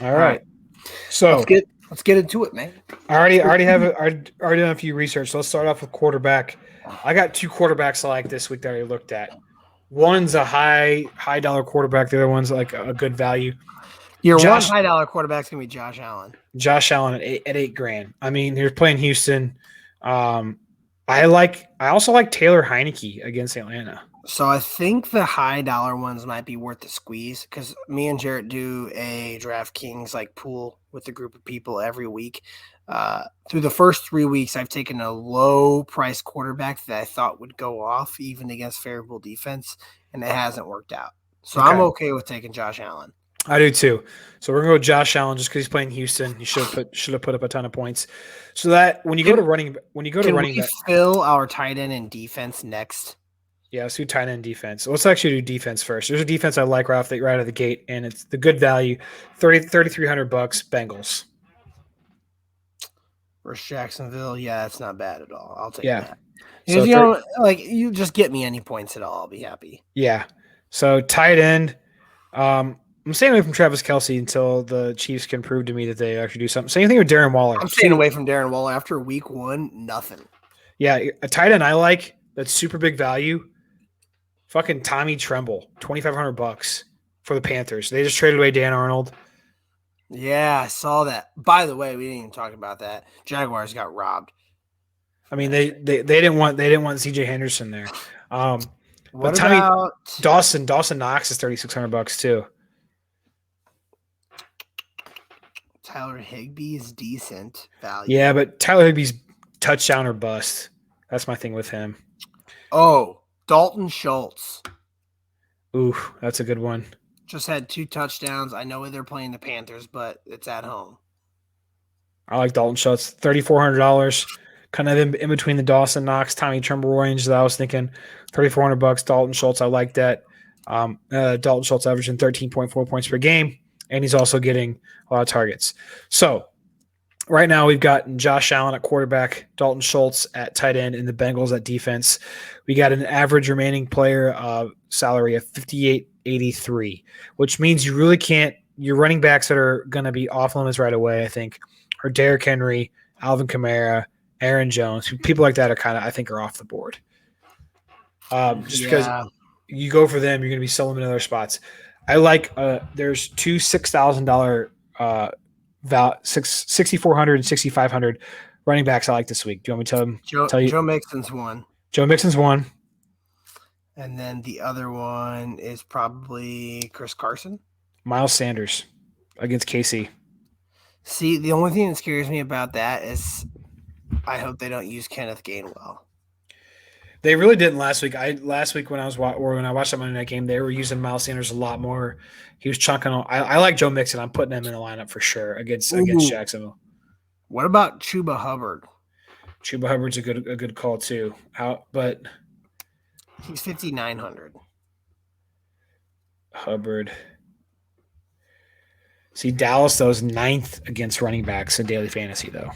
All right. So let's get into it, man. I already done a few research. So let's start off with quarterback. I got 2 quarterbacks I like this week that I looked at. One's a high dollar quarterback. The other one's like a good value. One high dollar quarterback's gonna be Josh Allen. Josh Allen at $8,000. I mean, you're playing Houston. I also like Taylor Heineke against Atlanta. So I think the high dollar ones might be worth the squeeze because me and Jarrett do a DraftKings like pool with a group of people every week. Through the first 3 weeks, I've taken a low price quarterback that I thought would go off even against favorable defense, and it hasn't worked out. So okay. I'm okay with taking Josh Allen. I do too. So we're gonna go with Josh Allen just because he's playing Houston. He should have put up a ton of points. So that when you go to running back, fill our tight end and defense next. Yeah, let's do tight end defense. Let's actually do defense first. There's a defense I like right out of the gate, and it's the good value, $3,300 Bengals. Versus Jacksonville, yeah, that's not bad at all. I'll take that. So you just get me any points at all, I'll be happy. Yeah. So tight end, I'm staying away from Travis Kelce until the Chiefs can prove to me that they actually do something. Same thing with Darren Waller. I'm staying away from Darren Waller after week 1. Nothing. Yeah, a tight end I like that's super big value. Fucking Tommy Tremble, $2,500 for the Panthers. They just traded away Dan Arnold. Yeah, I saw that. By the way, we didn't even talk about that. Jaguars got robbed. I mean, they didn't want CJ Henderson there. What about Dawson Knox is $3,600 too. Tyler Higbee is decent value. Yeah, but Tyler Higbee's touchdown or bust. That's my thing with him. Oh, Dalton Schultz. Ooh, that's a good one. Just had 2 touchdowns. I know they're playing the Panthers, but it's at home. I like Dalton Schultz, $3,400. Kind of in between the Dawson Knox, Tommy Tremble range that I was thinking. $3,400. Dalton Schultz, I like that. Dalton Schultz averaging 13.4 points per game, and he's also getting a lot of targets. So right now we've got Josh Allen at quarterback, Dalton Schultz at tight end, and the Bengals at defense. We got an average remaining player salary of $5,883, which means you really can't. Your running backs that are going to be off limits right away, I think, are Derrick Henry, Alvin Kamara, Aaron Jones. People like that are off the board. Because you go for them, you're going to be selling them in other spots. I like there's 2 $6,000 $6,400 and $6,500 running backs I like this week. Do you want me to tell you? Joe Mixon's one. Joe Mixon's one. And then the other one is probably Chris Carson. Miles Sanders against KC. See, the only thing that scares me about that is I hope they don't use Kenneth Gainwell. They really didn't last week. Last week when I watched that Monday night game, they were using Miles Sanders a lot more. He was chunking on. I like Joe Mixon. I'm putting him in the lineup for sure against Jacksonville. What about Chuba Hubbard? Chuba Hubbard's a good call too. But he's 5,900. Hubbard. See, Dallas though is 9th against running backs in daily fantasy though.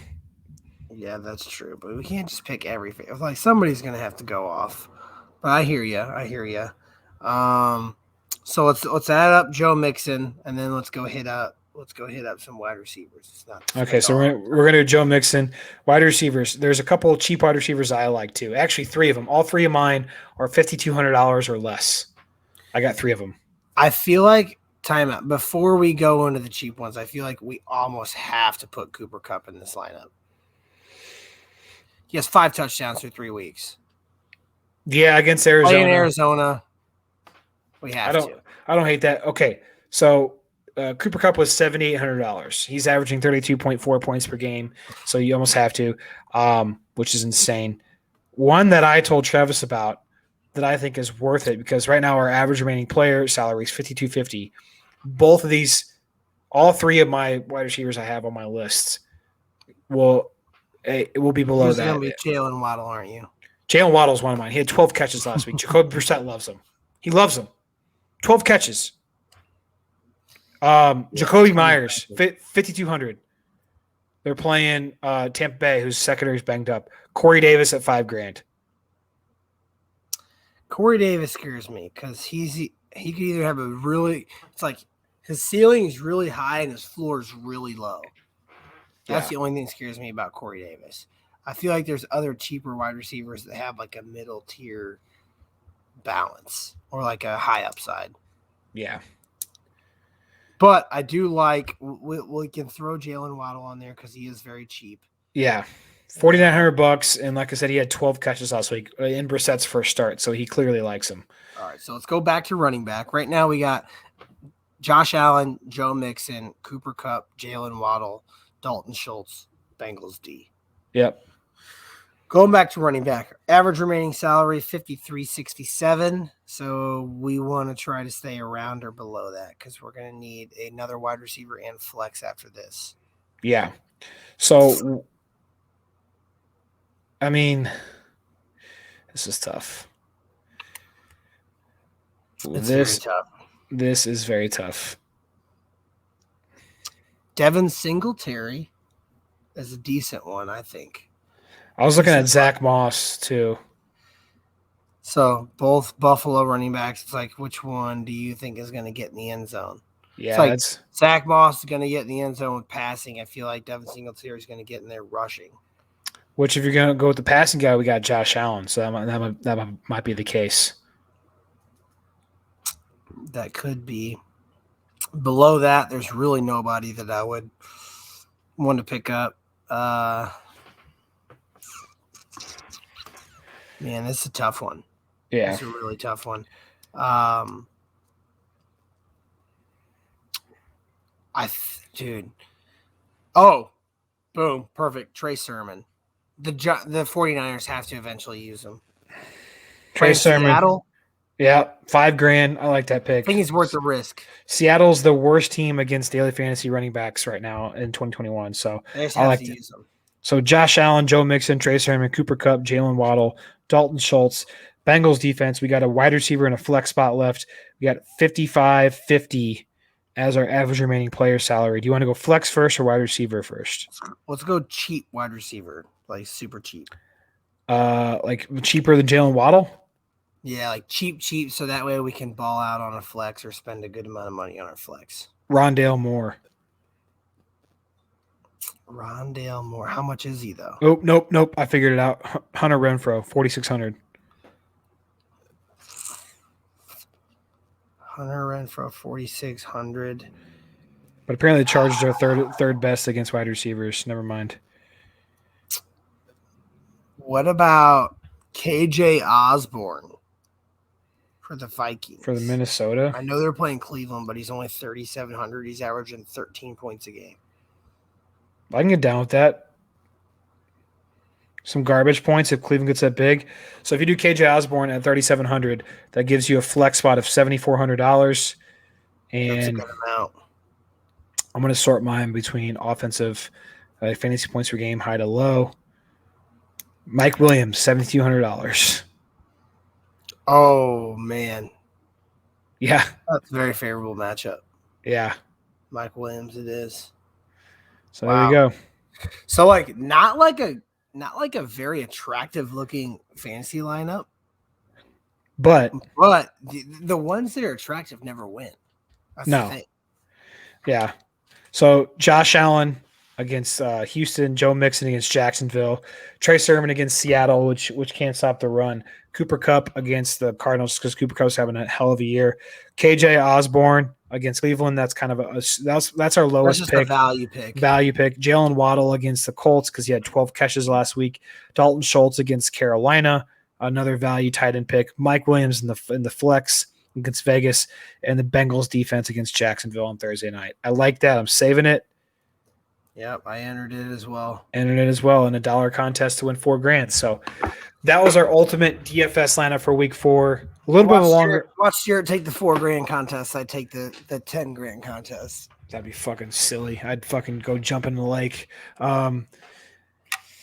Yeah, that's true, but we can't just pick everything. Like somebody's gonna have to go off. But I hear you. So let's add up Joe Mixon, and then let's go hit up some wide receivers. It's not okay. So we're gonna do Joe Mixon, wide receivers. There's a couple of cheap wide receivers I like too. Actually, 3 of them. All 3 of mine are $5,200 or less. I got 3 of them. I feel like timeout before we go into the cheap ones. I feel like we almost have to put Cooper Kupp in this lineup. He has 5 touchdowns through 3 weeks. Yeah, against Arizona. Playing Arizona, we have to. I don't hate that. Okay, so Cooper Kupp was $7,800. He's averaging 32.4 points per game, so you almost have to, which is insane. One that I told Travis about that I think is worth it because right now our average remaining player salary is $5,250. Both of these, all 3 of my wide receivers I have on my list it will be below that. You're going to be Jalen Waddle, aren't you? Jalen Waddle is one of mine. He had 12 catches last week. Jacoby Brissett loves him. He loves him. 12 catches. Jacoby Myers, 5,200. They're playing Tampa Bay, whose secondary is banged up. Corey Davis at $5,000. Corey Davis scares me because he could either have it's like his ceiling is really high and his floor is really low. That's the only thing that scares me about Corey Davis. I feel like there's other cheaper wide receivers that have like a middle tier balance or like a high upside. Yeah. But I do like we can throw Jalen Waddle on there because he is very cheap. Yeah. $4,900, and like I said, he had 12 catches last week in Brissett's first start, so he clearly likes him. All right, so let's go back to running back. Right now we got Josh Allen, Joe Mixon, Cooper Kupp, Jalen Waddle, Dalton Schultz, Bengals D. Yep. Going back to running back, average remaining salary $5,367. So we want to try to stay around or below that because we're going to need another wide receiver and flex after this. Yeah. So, I mean, this is tough. Very tough. This is very tough. Devin Singletary is a decent one, I think. I was looking at Zach Moss, too. So, both Buffalo running backs, it's like, which one do you think is going to get in the end zone? Yeah, it's like Zach Moss is going to get in the end zone with passing. I feel like Devin Singletary is going to get in there rushing. Which, if you're going to go with the passing guy, we got Josh Allen. So that might be the case. That could be. Below that, there's really nobody that I would want to pick up. Man, this is a tough one. Yeah. It's a really tough one. Dude. Oh, boom. Perfect. Trey Sermon. The 49ers have to eventually use him. Trey Sermon. Seattle. Yeah, $5,000. I like that pick. I think he's worth the risk. Seattle's the worst team against daily fantasy running backs right now in 2021. So I like to use them. So Josh Allen, Joe Mixon, Trey Sermon, Cooper Kupp, Jalen Waddle, Dalton Schultz. Bengals defense, we got a wide receiver and a flex spot left. We got $5,550 as our average remaining player salary. Do you want to go flex first or wide receiver first? Let's go cheap wide receiver, like super cheap. Like cheaper than Jalen Waddle? Yeah, like cheap, so that way we can ball out on a flex or spend a good amount of money on our flex. Rondale Moore. How much is he, though? Oh, nope. I figured it out. Hunter Renfrow, $4,600. Hunter Renfrow, $4,600. But apparently the Chargers are third best against wide receivers. Never mind. What about KJ Osborne for the Vikings? For the Minnesota? I know they're playing Cleveland, but he's only 3,700. He's averaging 13 points a game. I can get down with that. Some garbage points if Cleveland gets that big. So if you do KJ Osborne at 3,700, that gives you a flex spot of $7,400. And that's a good amount. I'm going to sort mine between offensive fantasy points per game, high to low. Mike Williams, $7,200. Oh man, Yeah. that's a very favorable matchup. Yeah. Mike Williams, it is. So there you go. So like not like a very attractive looking fantasy lineup, But the ones that are attractive never win. That's no. the thing. Yeah. So Josh Allen against Houston, Joe Mixon against Jacksonville, Trey Sermon against Seattle, which can't stop the run. Cooper Kupp against the Cardinals because Cooper Kupp's having a hell of a year. KJ Osborne against Cleveland. That's kind of that's our lowest That's just pick. a value pick. Value pick. Jalen Waddle against the Colts because he had 12 catches last week. Dalton Schultz against Carolina, another value tight end pick. Mike Williams in the flex against Vegas, and the Bengals defense against Jacksonville on Thursday night. I like that. I'm saving it. Yep, I entered it as well. In a $1 contest to win $4,000. So that was our ultimate DFS lineup for week 4. A little bit longer. Watch Stuart take the $4,000 contest. I take the $10,000 contest. That'd be fucking silly. I'd fucking go jump in the lake.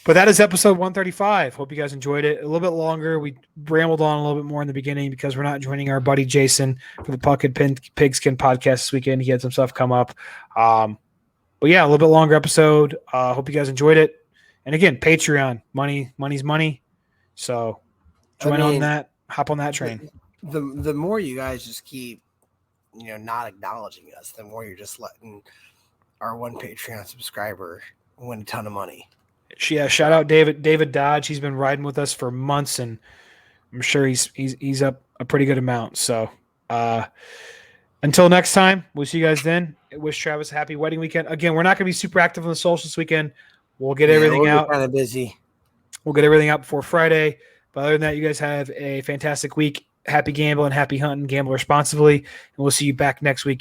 But that is episode 135. Hope you guys enjoyed it. A little bit longer. We rambled on a little bit more in the beginning because we're not joining our buddy Jason for the Puck and Pigskin podcast this weekend. He had some stuff come up. But yeah, a little bit longer episode. Hope you guys enjoyed it. And again, Patreon. Money's money. So join on that. Hop on that train. The more you guys just keep, not acknowledging us, the more you're just letting our one Patreon subscriber win a ton of money. Yeah, shout out David Dodge. He's been riding with us for months, and I'm sure he's up a pretty good amount. So until next time, we'll see you guys then. I wish Travis a happy wedding weekend. Again, we're not going to be super active on the socials this weekend. We'll get everything out. Kind of busy. We'll get everything out before Friday. But other than that, you guys have a fantastic week. Happy gambling, happy hunting, gamble responsibly, and we'll see you back next week.